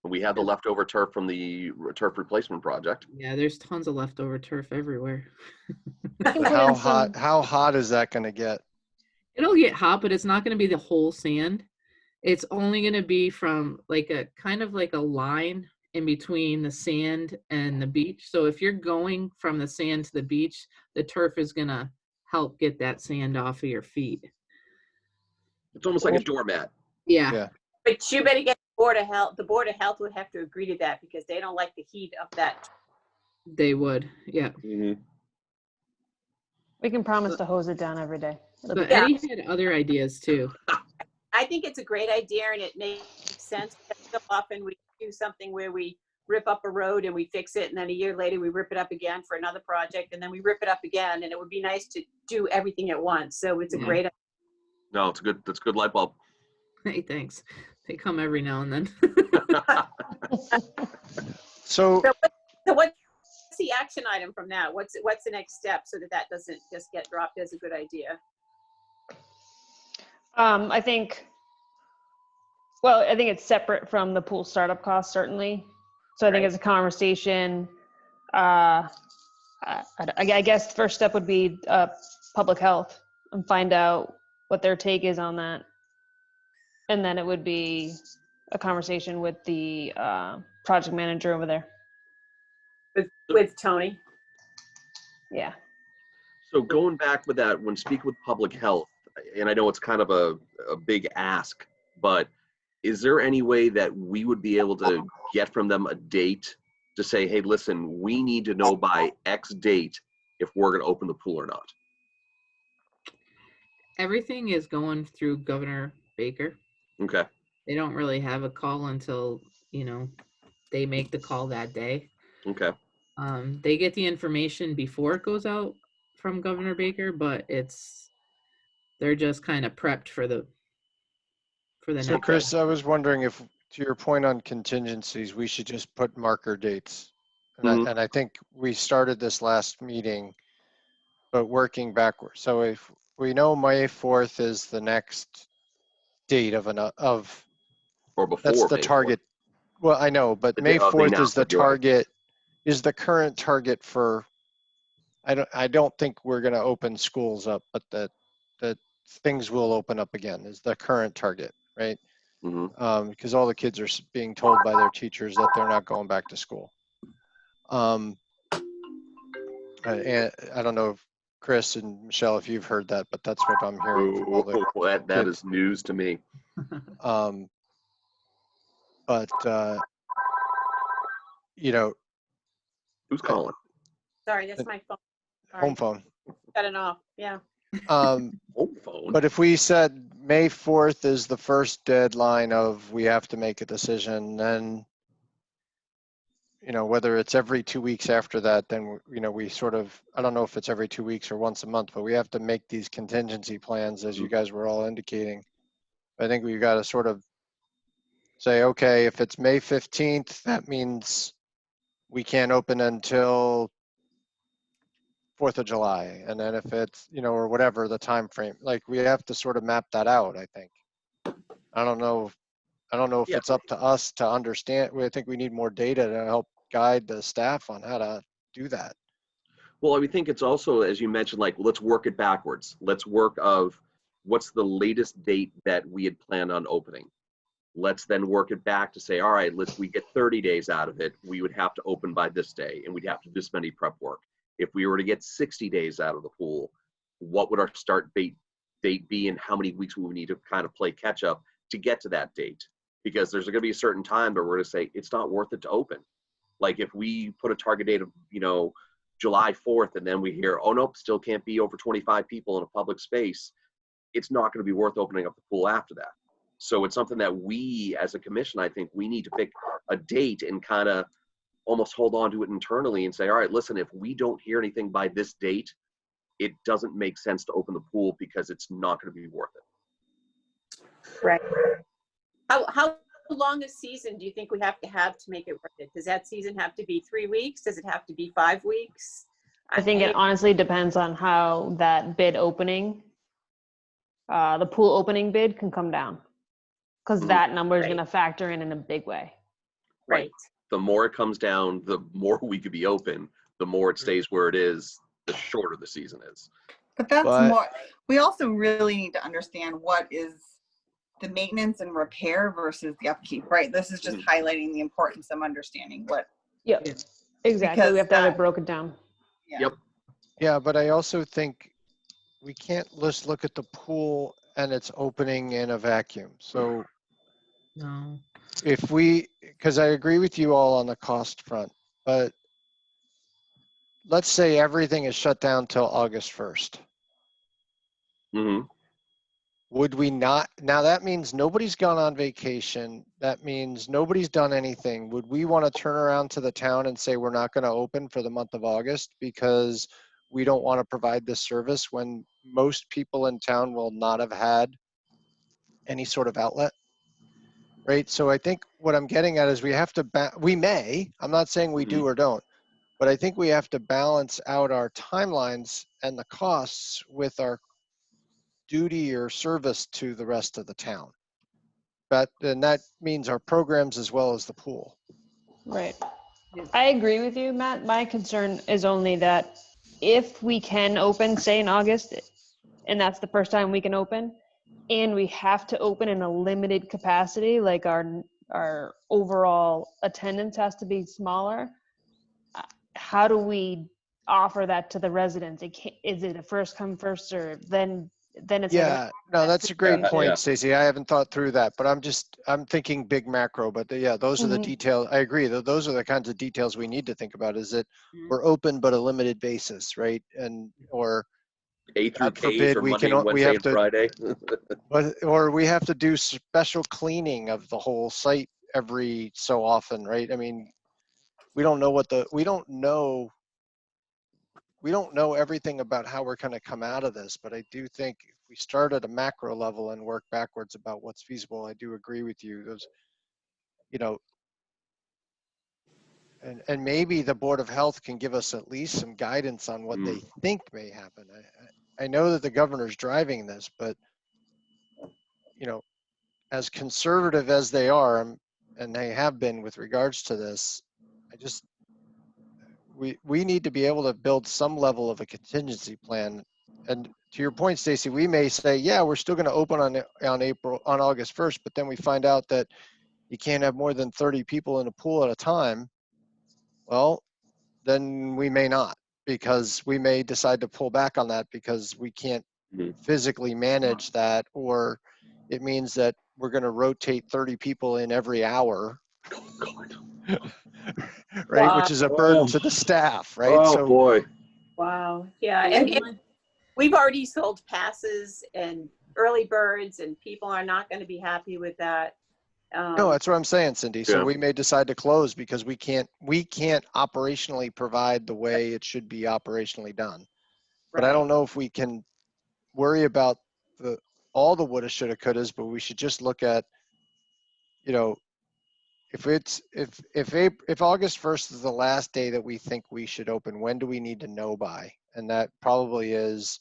We have the leftover turf from the turf replacement project. Yeah, there's tons of leftover turf everywhere. Put How in some- hot is that gonna get? It'll get hot, but it's not going to be the whole sand. It's only going to be from like a kind of like a line in between the sand and the beach. So if you're going from the sand to the beach, the turf is going to help get that sand off of your feet. It's almost like a doormat. Yeah. Yeah. But you better get the Board of Health. The Board of Health would have to agree to that because they don't like the heat of that. They would. Yeah. Mm-hmm. We can promise to hose it down every day. It'll be But Yeah. Eddie had other ideas too. I think it's a great idea and it makes sense. So often we do something where we rip up a road and we fix it, and then a year later we rip it up again for another project, and then we rip it up again, and it would be nice to do everything at once. So it's a Yeah. great. No, that's a good light bulb. Hey, thanks. They come every now and then. So So what's the action item from that? What's the next step so that doesn't just get dropped as a good idea? I think, well, I think it's separate from the pool startup cost, certainly. So I think Right. it's a conversation. I guess the first step would be public health and find out what their take is on that. And then it would be a conversation with the project manager over there. With Tony? Yeah. So going back with that, when speaking with public health, and I know it's kind of a big ask, but is there any way that we would be able to get from them a date to say, hey, listen, we need to know by X date if we're going to open the pool or not? Everything is going through Governor Baker. Okay. They don't really have a call until, they make the call that day. Okay. They get the information before it goes out from Governor Baker, but they're just kind of prepped for the So next. Chris, I was wondering if, to your point on contingencies, we should just put marker dates. And, I think we started this last meeting, but working backwards. So if we know May 4th is the next date of Or before. that's the May 4th. target. Well, I know, but The May day of the 4th is the announcement, you're right. target, is the current target for, I don't think we're going to open schools up, but that things will open up again is the current target, right? Mhm. Because all the kids are being told by their teachers that they're not going back to school. And I don't know if Chris and Michelle, if you've heard that, but that's what I'm hearing from all the That kids. is news to me. But, you know, Who's calling? Sorry, that's my phone. Sorry, home phone. cut it off. Yeah. Home phone. But if we said May 4th is the first deadline of we have to make a decision, then, you know, whether it's every 2 weeks after that, then, you know, we sort of, I don't know if it's every 2 weeks or once a month, but we have to make these contingency plans, as you guys were all indicating. I think we've got to sort of say, okay, if it's May 15th, that means we can't open until 4th of July. And then if it's, you know, or whatever the time frame, like we have to sort of map that out, I think. I don't know if Yeah. it's up to us to understand. I think we need more data to help guide the staff on how to do that. Well, I would think it's also, as you mentioned, like, let's work it backwards. Let's work of what's the latest date that we had planned on opening. Let's then work it back to say, all right, we get 30 days out of it. We would have to open by this day and we'd have to do this many prep work. If we were to get 60 days out of the pool, what would our start date be and how many weeks we would need to kind of play catch up to get to that date? Because there's going to be a certain time where we're going to say it's not worth it to open. Like if we put a target date of, you know, July 4th and then we hear, oh, nope, still can't be over 25 people in a public space, it's not going to be worth opening up the pool after that. So it's something that we as a commission, I think we need to pick a date and kind of almost hold on to it internally and say, all right, listen, if we don't hear anything by this date, it doesn't make sense to open the pool because it's not going to be worth it. Right. How long a season do you think we have to make it worth it? Does that season have to be 3 weeks? Does it have to be 5 weeks? I think it honestly depends on how that bid opening, the pool opening bid can come down. Because that number is Right. going to factor in a big way. Right. The more it comes down, the more we could be open, the more it stays where it is, the shorter the season is. But that's But- more, we also really need to understand what is the maintenance and repair versus the upkeep, right? This is just highlighting the importance of understanding what. Yep. Yeah. Exactly. Because We have to have it that- broken down. Yeah. Yep. Yeah, but I also think we can't just look at the pool and its opening in a vacuum. So No. if we, because I agree with you all on the cost front, but let's say everything is shut down till August 1st. Hmm. Would we not, now that means nobody's gone on vacation. That means nobody's done anything. Would we want to turn around to the town and say we're not going to open for the month of August because we don't want to provide this service when most people in town will not have had any sort of outlet? Right? So I think what I'm getting at is we have to, we may, I'm not saying we do or don't, but I think we have to balance out our timelines and the costs with our duty or service to the rest of the town. But then that means our programs as well as the pool. Right. I agree with you, Matt. My concern is only that if we can open, say in August, and that's the first time we can open, and we have to open in a limited capacity, like our overall attendance has to be smaller, how do we offer that to the residents? Is it a first come first serve? Then it's Yeah, no, that's a great Yeah. point, Stacey. I haven't thought through that, but I'm thinking big macro, but yeah, those are the Mhm. details. I agree. Those are the kinds of details we need to think about, is that Mhm. we're open, but a limited basis, right? And, or, A through God K forbid, for we Monday, can- we Wednesday, have and to- Friday. or we have to do special cleaning of the whole site every so often, right? I mean, we don't know we don't know everything about how we're going to come out of this, but I do think if we start at a macro level and work backwards about what's feasible, I do agree with you. Those, you know, and maybe the Board of Health can give us at least some guidance on what they think may happen. I know that the governor's driving this, but, you know, as conservative as they are, and they have been with regards to this, we need to be able to build some level of a contingency plan. And to your point, Stacy, we may say, yeah, we're still going to open on August 1st, but then we find out that you can't have more than 30 people in a pool at a time. Well, then we may not, because we may decide to pull back on that because we can't Mhm. physically manage that, or it means that we're going to rotate 30 people in every hour, right? Which is a burden to the staff, right? Oh, So boy. Wow. Yeah. Well, And we- we've already sold passes and early birds, and people are not going to be happy with that. no, that's what I'm saying, Cindy. So Yeah. we may decide to close because we can't operationally provide the way it should be operationally done. But I don't know if we can worry about all the woulda, shoulda, couldas, but we should just look at, you know, if August 1st is the last day that we think we should open, when do we need to know by? And that probably is,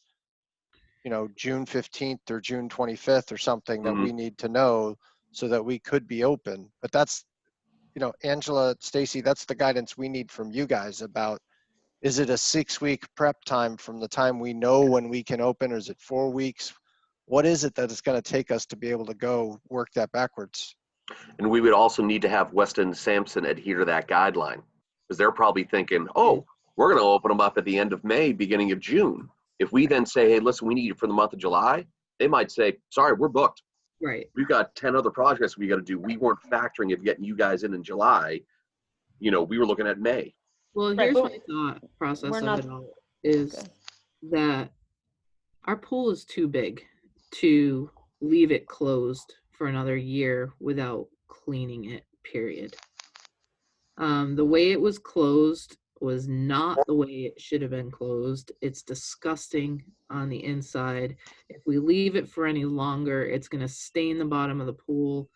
you know, June 15th or June 25th or something that we need to know so that we could be open. But that's, you know, Angela, Stacy, that's the guidance we need from you guys about, is it a 6-week prep time from the time we know when we can open, or is it 4 weeks? What is it that it's going to take us to be able to go work that backwards? And we would also need to have Weston and Sampson adhere to that guideline, because they're probably thinking, oh, we're going to open them up at the end of May, beginning of June. If we then say, hey, listen, we need you for the month of July, they might say, sorry, we're booked. Right. We've got 10 other projects we got to do. We weren't factoring of getting you guys in July. You know, we were looking at May. Well, Right, here's but my thought process we're of not- it all is Okay. that our pool is too big to leave it closed for another year without cleaning it, period. The way it was closed was not the way it should have been closed. It's disgusting on the inside. If we leave it for any longer, it's going to stain the bottom of the pool.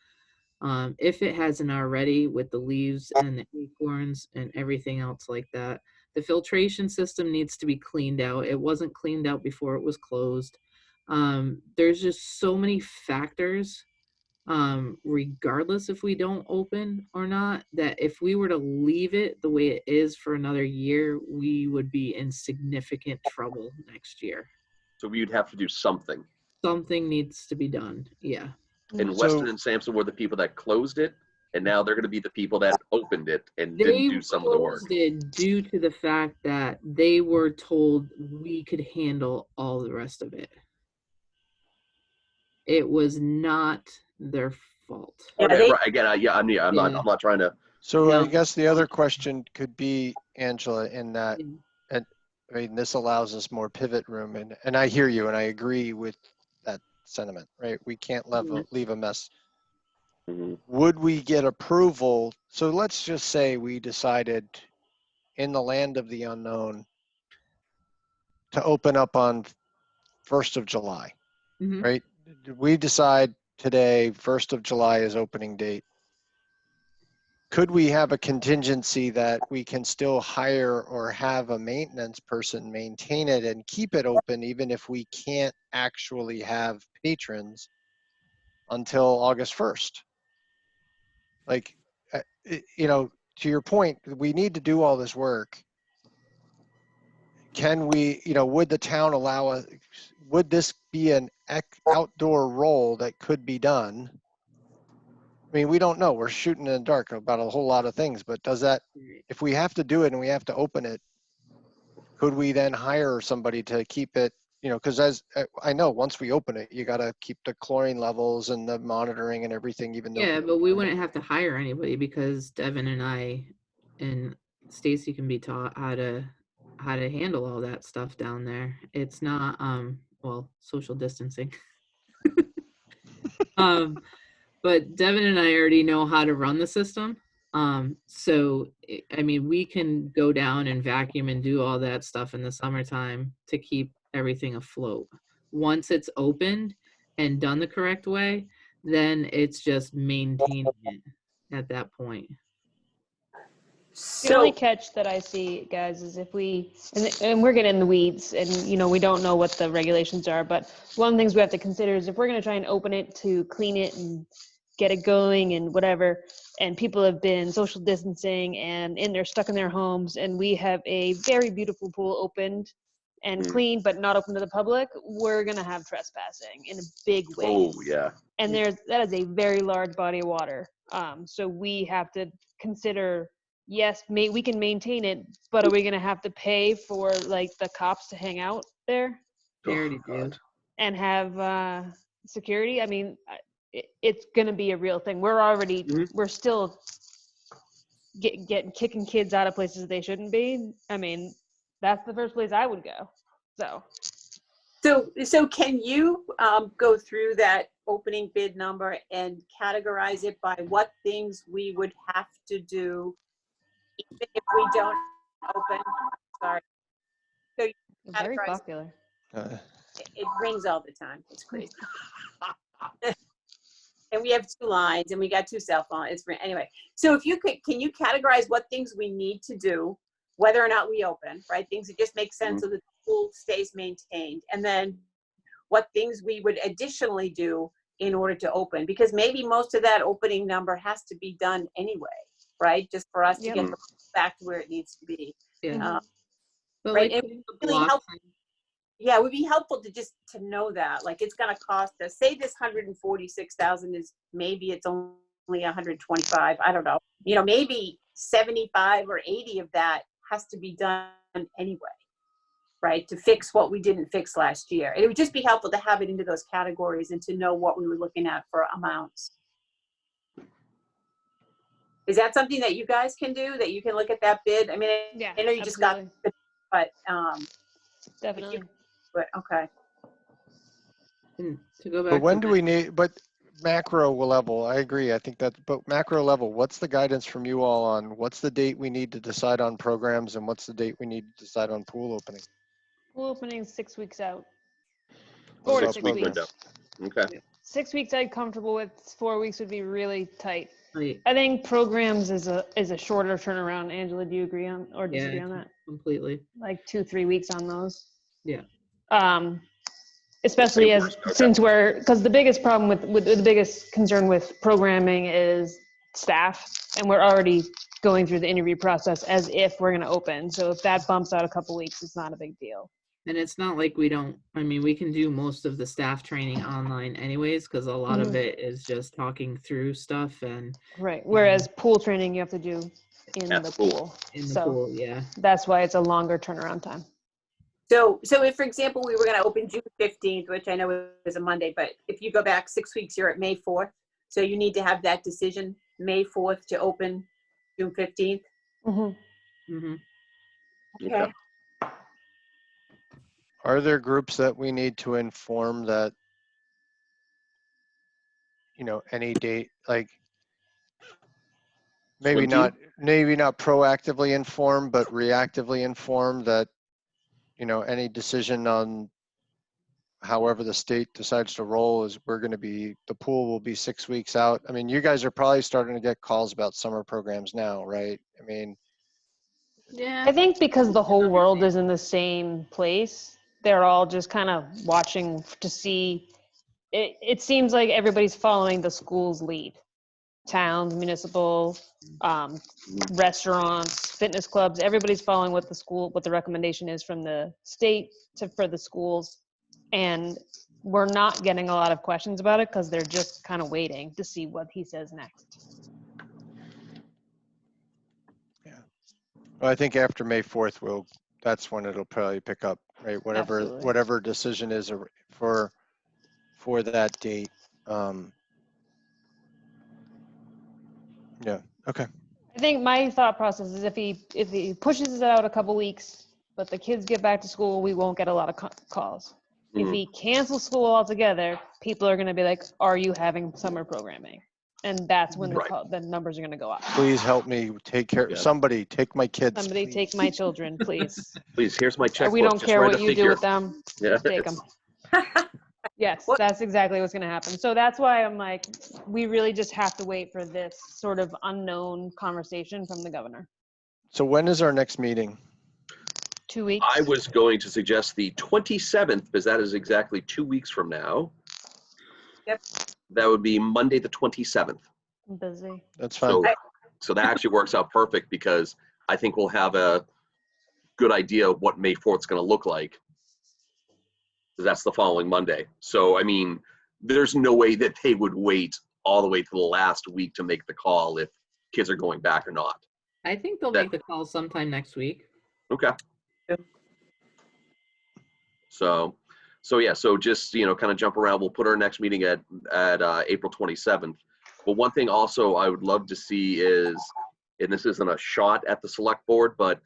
If it hasn't already, with the leaves and the acorns and everything else like that. The filtration system needs to be cleaned out. It wasn't cleaned out before it was closed. There's just so many factors, regardless if we don't open or not, that if we were to leave it the way it is for another year, we would be in significant trouble next year. So we'd have to do something. Something needs to be done. Yeah. And So- Weston and Sampson were the people that closed it, and now they're going to be the people that opened it and didn't They do some of the work. closed it due to the fact that they were told we could handle all the rest of it. It was not their fault. Yeah, Okay, they- right, again, I'm not trying to. So I No. guess the other question could be, Angela, in that, and I mean, this allows us more pivot room, and I hear you, and I agree with that sentiment, right? We can't leave a mess. Mhm. Would we get approval? So let's just say we decided in the land of the unknown to open up on 1st of July, Mhm. right? We decide today, 1st of July is opening date. Could we have a contingency that we can still hire or have a maintenance person maintain it and keep it open even if we can't actually have patrons until August 1st? Like, you know, to your point, we need to do all this work. Can we, you know, would the town allow us, would this be an outdoor role that could be done? I mean, we don't know. We're shooting in the dark about a whole lot of things, but does that, if we have to do it and we have to open it, could we then hire somebody to keep it, you know, because as I know, once we open it, you got to keep the chlorine levels and the monitoring and everything, even though. Yeah, but we wouldn't have to hire anybody because Devin and I and Stacy can be taught how to handle all that stuff down there. It's not well, social distancing. But Devin and I already know how to run the system. So I mean, we can go down and vacuum and do all that stuff in the summertime to keep everything afloat. Once it's opened and done the correct way, then it's just maintaining it at that point. The only So, catch that I see, guys, is if we, and we're getting in the weeds and, you know, we don't know what the regulations are, but one of the things we have to consider is if we're going to try and open it to clean it and get it going and whatever, and people have been social distancing and they're stuck in their homes, and we have a very beautiful pool opened and clean, but not open to the public, we're going to have trespassing in a big way. Oh, yeah. And that is a very large body of water. So we have to consider, yes, we can maintain it, but are we going to have to pay for like the cops to hang out there They already Oh, do. God. and have security? I mean, it's going to be a real thing. We're already, Mhm. we're still getting kicking kids out of places they shouldn't be. I mean, that's the first place I would go. So So can you go through that opening bid number and categorize it by what things we would have to do even if we don't open? Sorry. So you very categorize, popular. it rings all the time. It's crazy. And we have 2 lines and we got 2 cell phones. Anyway, so if you could, can you categorize what things we need to do, whether or not we open, right? Things that just make sense so that the pool stays maintained. And then what things we would additionally do in order to open, because maybe most of that opening number has to be done anyway, right? Just for us to Yep. get the pool back to where it needs to be. Yeah. But right, like and putting the really blocks help- in- Yeah, it would be helpful to just to know that, like, it's gonna cost us, say this 146,000 is, maybe it's only 125, I don't know. You know, maybe 75 or 80 of that has to be done anyway, right? To fix what we didn't fix last year. It would just be helpful to have it into those categories and to know what we were looking at for amounts. Is that something that you guys can do, that you can look at that bid? I mean, Yeah, I know you just got, absolutely. but, Definitely. but, okay. and to go back But when to do we need, but macro level, I agree. I think that, but macro level, what's the guidance from you all on what's the date we need to decide on programs and what's the date we need to decide on pool opening? Pool opening 6 weeks out. What 4 to about 6 6-week weeks. window. Okay. 6 weeks I'd comfortable with. 4 weeks would be really tight. like, I think programs is a shorter turnaround. Angela, do you agree on or disagree yeah, on that? completely. Like 2-3 weeks on those. Yeah. Especially Same as works, okay. since because the biggest problem with the biggest concern with programming is staff, and we're already going through the interview process as if we're going to open. So if that bumps out a couple weeks, it's not a big deal. And it's not like we don't, I mean, we can do most of the staff training online anyways, because a lot of Mhm. it is just talking through stuff and Right. Whereas pool training you have to do in At the the pool. pool. in the So pool, yeah. that's why it's a longer turnaround time. So if, for example, we were gonna open June 15th, which I know is a Monday, but if you go back 6 weeks, you're at May 4th. So you need to have that decision, May 4th to open June 15th. Mm-hmm. Hmm. Okay. Are there groups that we need to inform that, you know, any date, like maybe Swim team? not proactively inform, but reactively inform that, you know, any decision on however the state decides to roll is the pool will be 6 weeks out. I mean, you guys are probably starting to get calls about summer programs now, right? I mean, Yeah. I think because the whole world is in the same place, they're all just kind of watching to see. It seems like everybody's following the school's lead. Towns, municipal, restaurants, fitness clubs, everybody's following what the recommendation is from the state for the schools. And we're not getting a lot of questions about it because they're just kind of waiting to see what he says next. I think after May 4th, that's when it'll probably pick up, right? Absolutely. Whatever decision is for that date. Yeah, okay. I think my thought process is if he pushes it out a couple weeks, but the kids get back to school, we won't get a lot of calls. If Mhm. he cancels school altogether, people are going to be like, "Are you having summer programming?" And that's when Right. the numbers are going to go up. Please help me take care. Yeah. Somebody take my kids. Somebody please. take my children, please. Please, here's my checkbook. We don't Just care write what a you do figure. with them. Yeah. Just take them. Yes, What- that's exactly what's going to happen. So that's why I'm like, we really just have to wait for this sort of unknown conversation from the governor. So when is our next meeting? 2 weeks. I was going to suggest the 27th, because that is exactly 2 weeks from now. Yep. That would be Monday, the 27th. I'm busy. That's fine. So, so that actually works out perfect because I think we'll have a good idea of what May 4th is going to look like. 'Cause that's the following Monday. So, I mean, there's no way that they would wait all the way to the last week to make the call if kids are going back or not. I think they'll That- make the call sometime next week. Okay. Yep. So, So yeah, so just, kind of jump around. We'll put our next meeting at April 27th. But one thing also I would love to see is, and this isn't a shot at the select board, but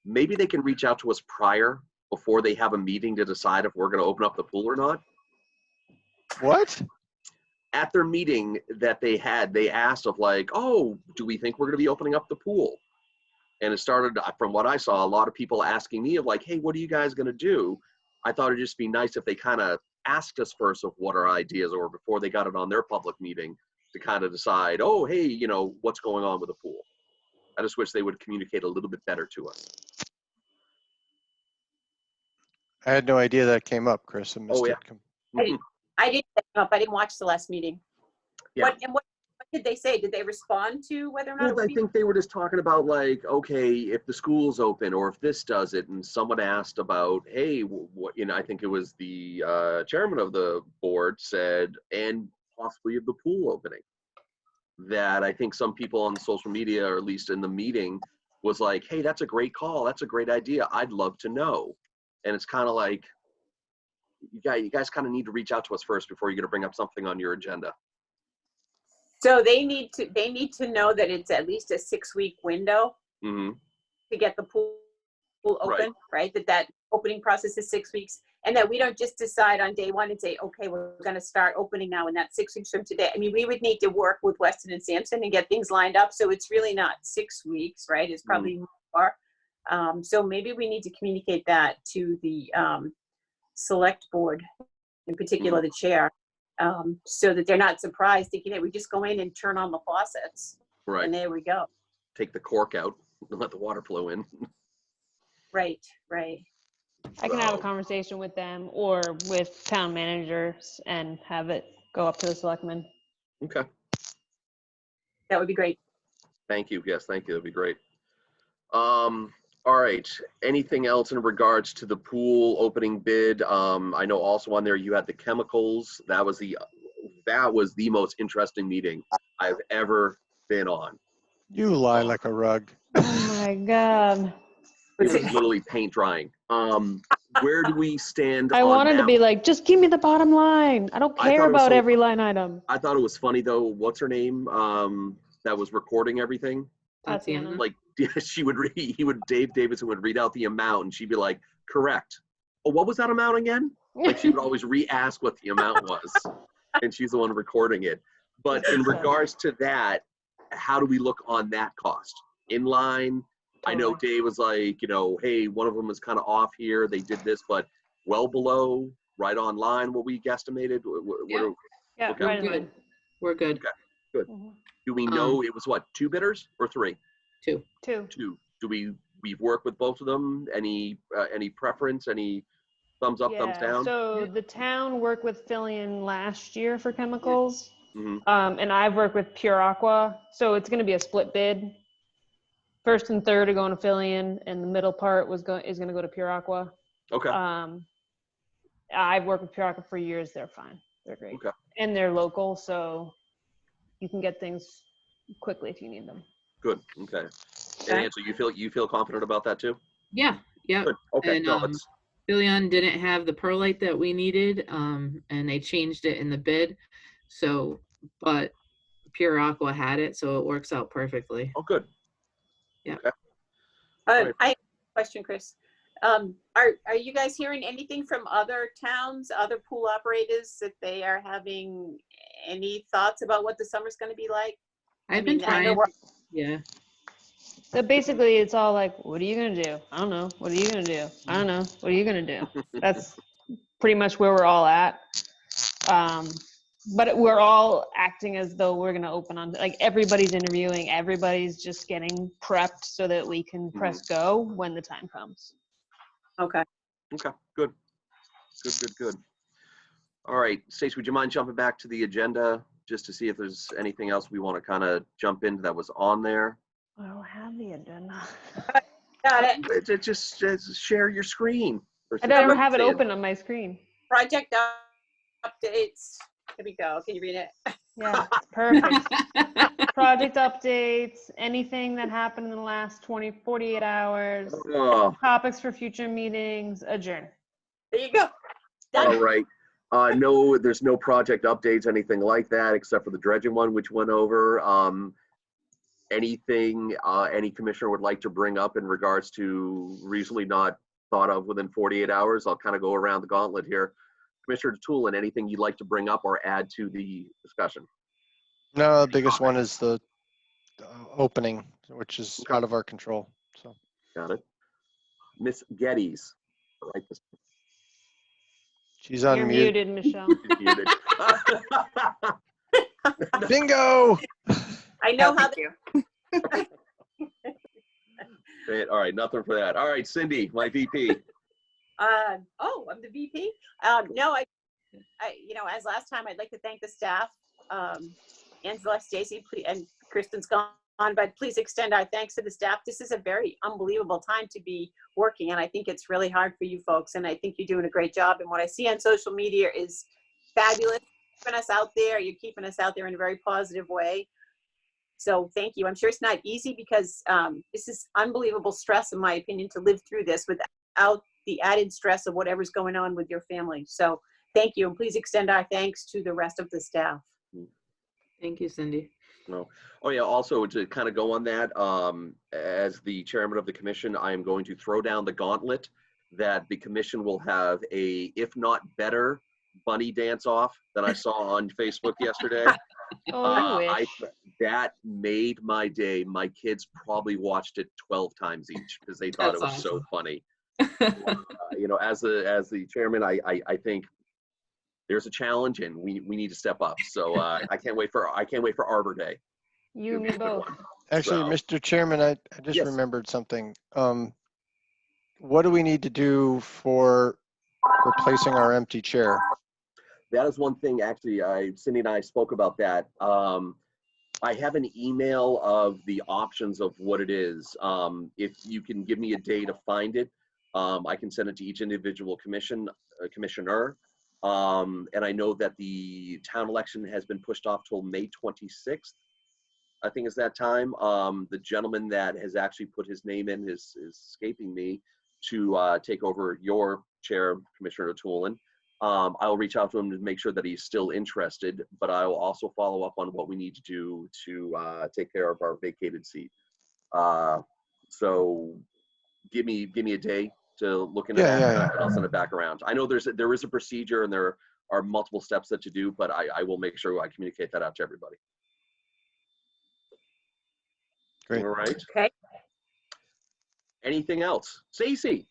maybe they can reach out to us prior, before they have a meeting, to decide if we're going to open up the pool or not. What? At their meeting that they had, they asked of like, oh, do we think we're going to be opening up the pool? And it started, from what I saw, a lot of people asking me of like, hey, what are you guys going to do? I thought it'd just be nice if they kind of asked us first of what our ideas were before they got it on their public meeting to kind of decide, oh, hey, what's going on with the pool. I just wish they would communicate a little bit better to us. I had no idea that came up, Chris. I missed Oh, yeah. it. I didn't set them up. I didn't watch the last meeting. Yeah. What did they say? Did they respond to whether or not? it Well, I would be- think they were just talking about like, okay, if the school's open or if this does it, and someone asked about, hey, what, I think it was the chairman of the board said, and possibly of the pool opening. That I think some people on social media, or at least in the meeting, was like, hey, that's a great call. That's a great idea. I'd love to know. And it's kind of like, you guys kind of need to reach out to us first before you're going to bring up something on your agenda. So they need to know that it's at least a 6-week window Mm-hmm. to get the pool Right. open, right? That opening process is 6 weeks, and that we don't just decide on day one and say, okay, we're going to start opening now, and that's 6 weeks from today. I mean, we would need to work with Weston and Sampson and get things lined up. So it's really not 6 weeks, right? It's probably more. So maybe we need to communicate that to the select board, in particular the chair, so that they're not surprised thinking that we just go in and turn on the faucets Right. and there we go. Take the cork out and let the water flow in. Right. I can have a So- conversation with them or with town managers and have it go up to the selectmen. Okay. That would be great. Thank you. Yes, thank you. That'd be great. All right. Anything else in regards to the pool opening bid? I know also on there you had the chemicals. That was the most interesting meeting I've ever been on. You lie like a rug. Oh my God. It was literally paint drying. Where do we stand I on wanted to that? be like, just give me the bottom line. I don't I care thought it was about so- every line item. I thought it was funny though. What's her name? That was recording everything. Tatiana. Like he would Dave Davidson would read out the amount and she'd be like, correct. Oh, what was that amount again? Like she would always re-ask what the amount was, and she's the one recording it. But in regards to that, how do we look on that cost? In line? I know Dave was like, hey, one of them is kind of off here. They did this, but well below, right on line what we guesstimated. Yeah, Okay. right in Good. line. We're good. Mhm. Do we know it was what, 2 bidders or 3? 2. 2. 2. Do we've worked with both of them? Any preference? Any thumbs up, thumbs down? So the town worked with Fillion last year for chemicals. Mhm. And I've worked with Pure Aqua. So it's going to be a split bid. First and third are going to Fillion, and the middle part is going to go to Pure Aqua. Okay. I've worked with Pure Aqua for years. They're fine. They're great. Okay. And they're local, so you can get things quickly if you need them. Good. Okay. And Ansel, you feel confident about that too? Yeah. Good. Okay. And, No, let's. Billion didn't have the perlite that we needed, and they changed it in the bid. So, but Pure Aqua had it, so it works out perfectly. Oh, good. Right. I have a question, Chris. Are you guys hearing anything from other towns, other pool operators, that they are having any thoughts about what the summer's going to be like? I've been I know trying. we're- Yeah. So basically, it's all like, what are you going to do? I don't know. What are you going to do? I don't know. What are you going to do? That's pretty much where we're all at. But we're all acting as though we're going to open on, like everybody's interviewing, everybody's just getting prepped so that we can press go when the time comes. Okay. Okay. Good. Good. All right, Stacey, would you mind jumping back to the agenda just to see if there's anything else we want to kind of jump into that was on there? I don't have the agenda. Got it. Just share your screen. I don't have it open on my screen. Project updates. Here we go. Can you read it? Yeah, perfect. Project updates, anything that happened in the last 48 hours, Oh, topics for future meetings, adjourn. There you go. All Done. right. No, there's no project updates, anything like that, except for the dredging one, which went over. Anything any commissioner would like to bring up in regards to recently not thought of within 48 hours? I'll kind of go around the gauntlet here. Commissioner Toolin, anything you'd like to bring up or add to the discussion? No, the biggest one is the opening, which is Okay. out of our control. So Got it. Miss Geddes. Right, this she's You're unmuted. muted, Michelle. is muted. Bingo! I know No, how thank you. Great. All right, nothing for that. All right, Cindy, my VP. Oh, I'm the VP. No, I, as last time, I'd like to thank the staff, Angela, Stacy, and Kristen's gone, but please extend our thanks to the staff. This is a very unbelievable time to be working, and I think it's really hard for you folks, and I think you're doing a great job. And what I see on social media is fabulous. Keeping us out there, you're keeping us out there in a very positive way. So thank you. I'm sure it's not easy because this is unbelievable stress, in my opinion, to live through this without the added stress of whatever's going on with your family. So thank you. And please extend our thanks to the rest of the staff. Thank you, Cindy. No. Oh yeah, also to kind of go on that, as the chairman of the commission, I am going to throw down the gauntlet that the commission will have a, if not better, bunny dance off than I saw on Facebook yesterday. Oh, you wish. That made my day. My kids probably watched it 12 times each because they thought That's it was so awesome. funny. As the chairman, I think there's a challenge and we need to step up. So I can't wait for Arbor Day. You and me both. Actually, So- Mr. Chairman, I just Yes. remembered something. What do we need to do for replacing our empty chair? That is one thing, actually, Cindy and I spoke about that. I have an email of the options of what it is. If you can give me a day to find it, I can send it to each individual commissioner. And I know that the town election has been pushed off till May 26th, I think is that time. The gentleman that has actually put his name in is escaping me to take over your chair, Commissioner Toolin. I'll reach out to him to make sure that he's still interested, but I will also follow up on what we need to do to take care of our vacated seat. So give me a day to look into that, Yeah. and I'll send it back around. I know there is a procedure and there are multiple steps that to do, but I will make sure I communicate that out to everybody. Great. All right. Okay. Anything else? Stacy?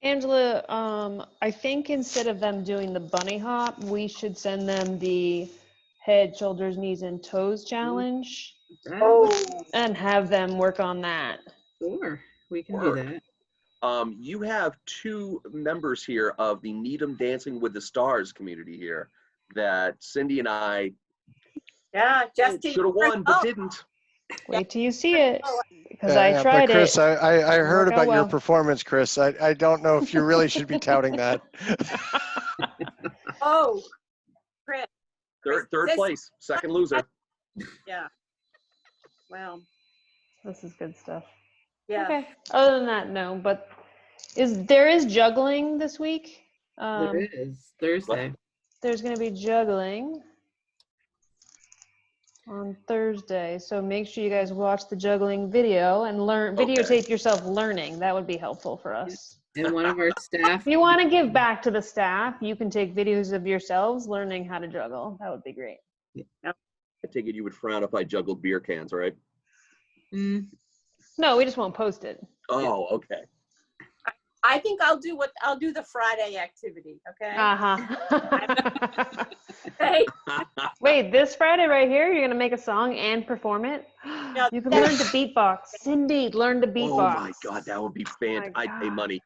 Angela, I think instead of them doing the bunny hop, we should send them the head, shoulders, knees, and toes challenge Oh, and have them work on that. Sure, we can Work. do that. You have two members here of the Needham Dancing with the Stars community here that Cindy and I yeah, Justin. should have won, but didn't. Wait till you see it, because Yeah, I yeah, tried but Chris, it. I heard Work out about your well. performance, Chris. I don't know if you really should be touting that. Oh, Chris. Third This- place, second loser. Yeah. Well, This is good stuff. yeah. Okay. Other than that, no. But there is juggling this week. There is Thursday. There's going to be juggling on Thursday, so make sure you guys watch the juggling video and videotape yourself learning. That would be helpful for us. And one of our staff, If you want to give back to the staff, you can take videos of yourselves learning how to juggle. That would be great. I take it you would frown if I juggled beer cans, right? No, we just won't post it. Oh, okay. I think I'll do the Friday activity. Okay. Uh-huh. Hey, Wait, this Friday right here, you're going to make a song and perform it? No, You can that- learn to beatbox. Cindy, learn to beatbox. Oh my God, that would be fantastic. My I'd pay God. money.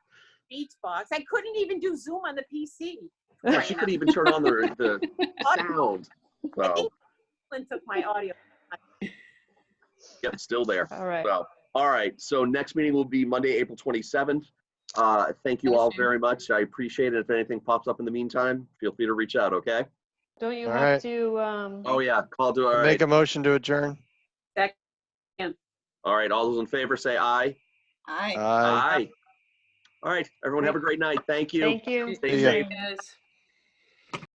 Beatbox. I couldn't even do Zoom on the PC. Yeah, she couldn't even turn on the sound. I So, think Lynn took my audio. yep, still there. All right. So, all right. So next meeting will be Monday, April 27th. Thank you Thanks, all Jim. very much. I appreciate it. If anything pops up in the meantime, feel free to reach out, okay? Don't you All have right. to, Oh yeah, call to, all right. Make a motion to adjourn. All right, all those in favor say aye. Hi. Aye. All right, everyone have a great night. Thank you. Thank you. Stay See ya. safe. Guys.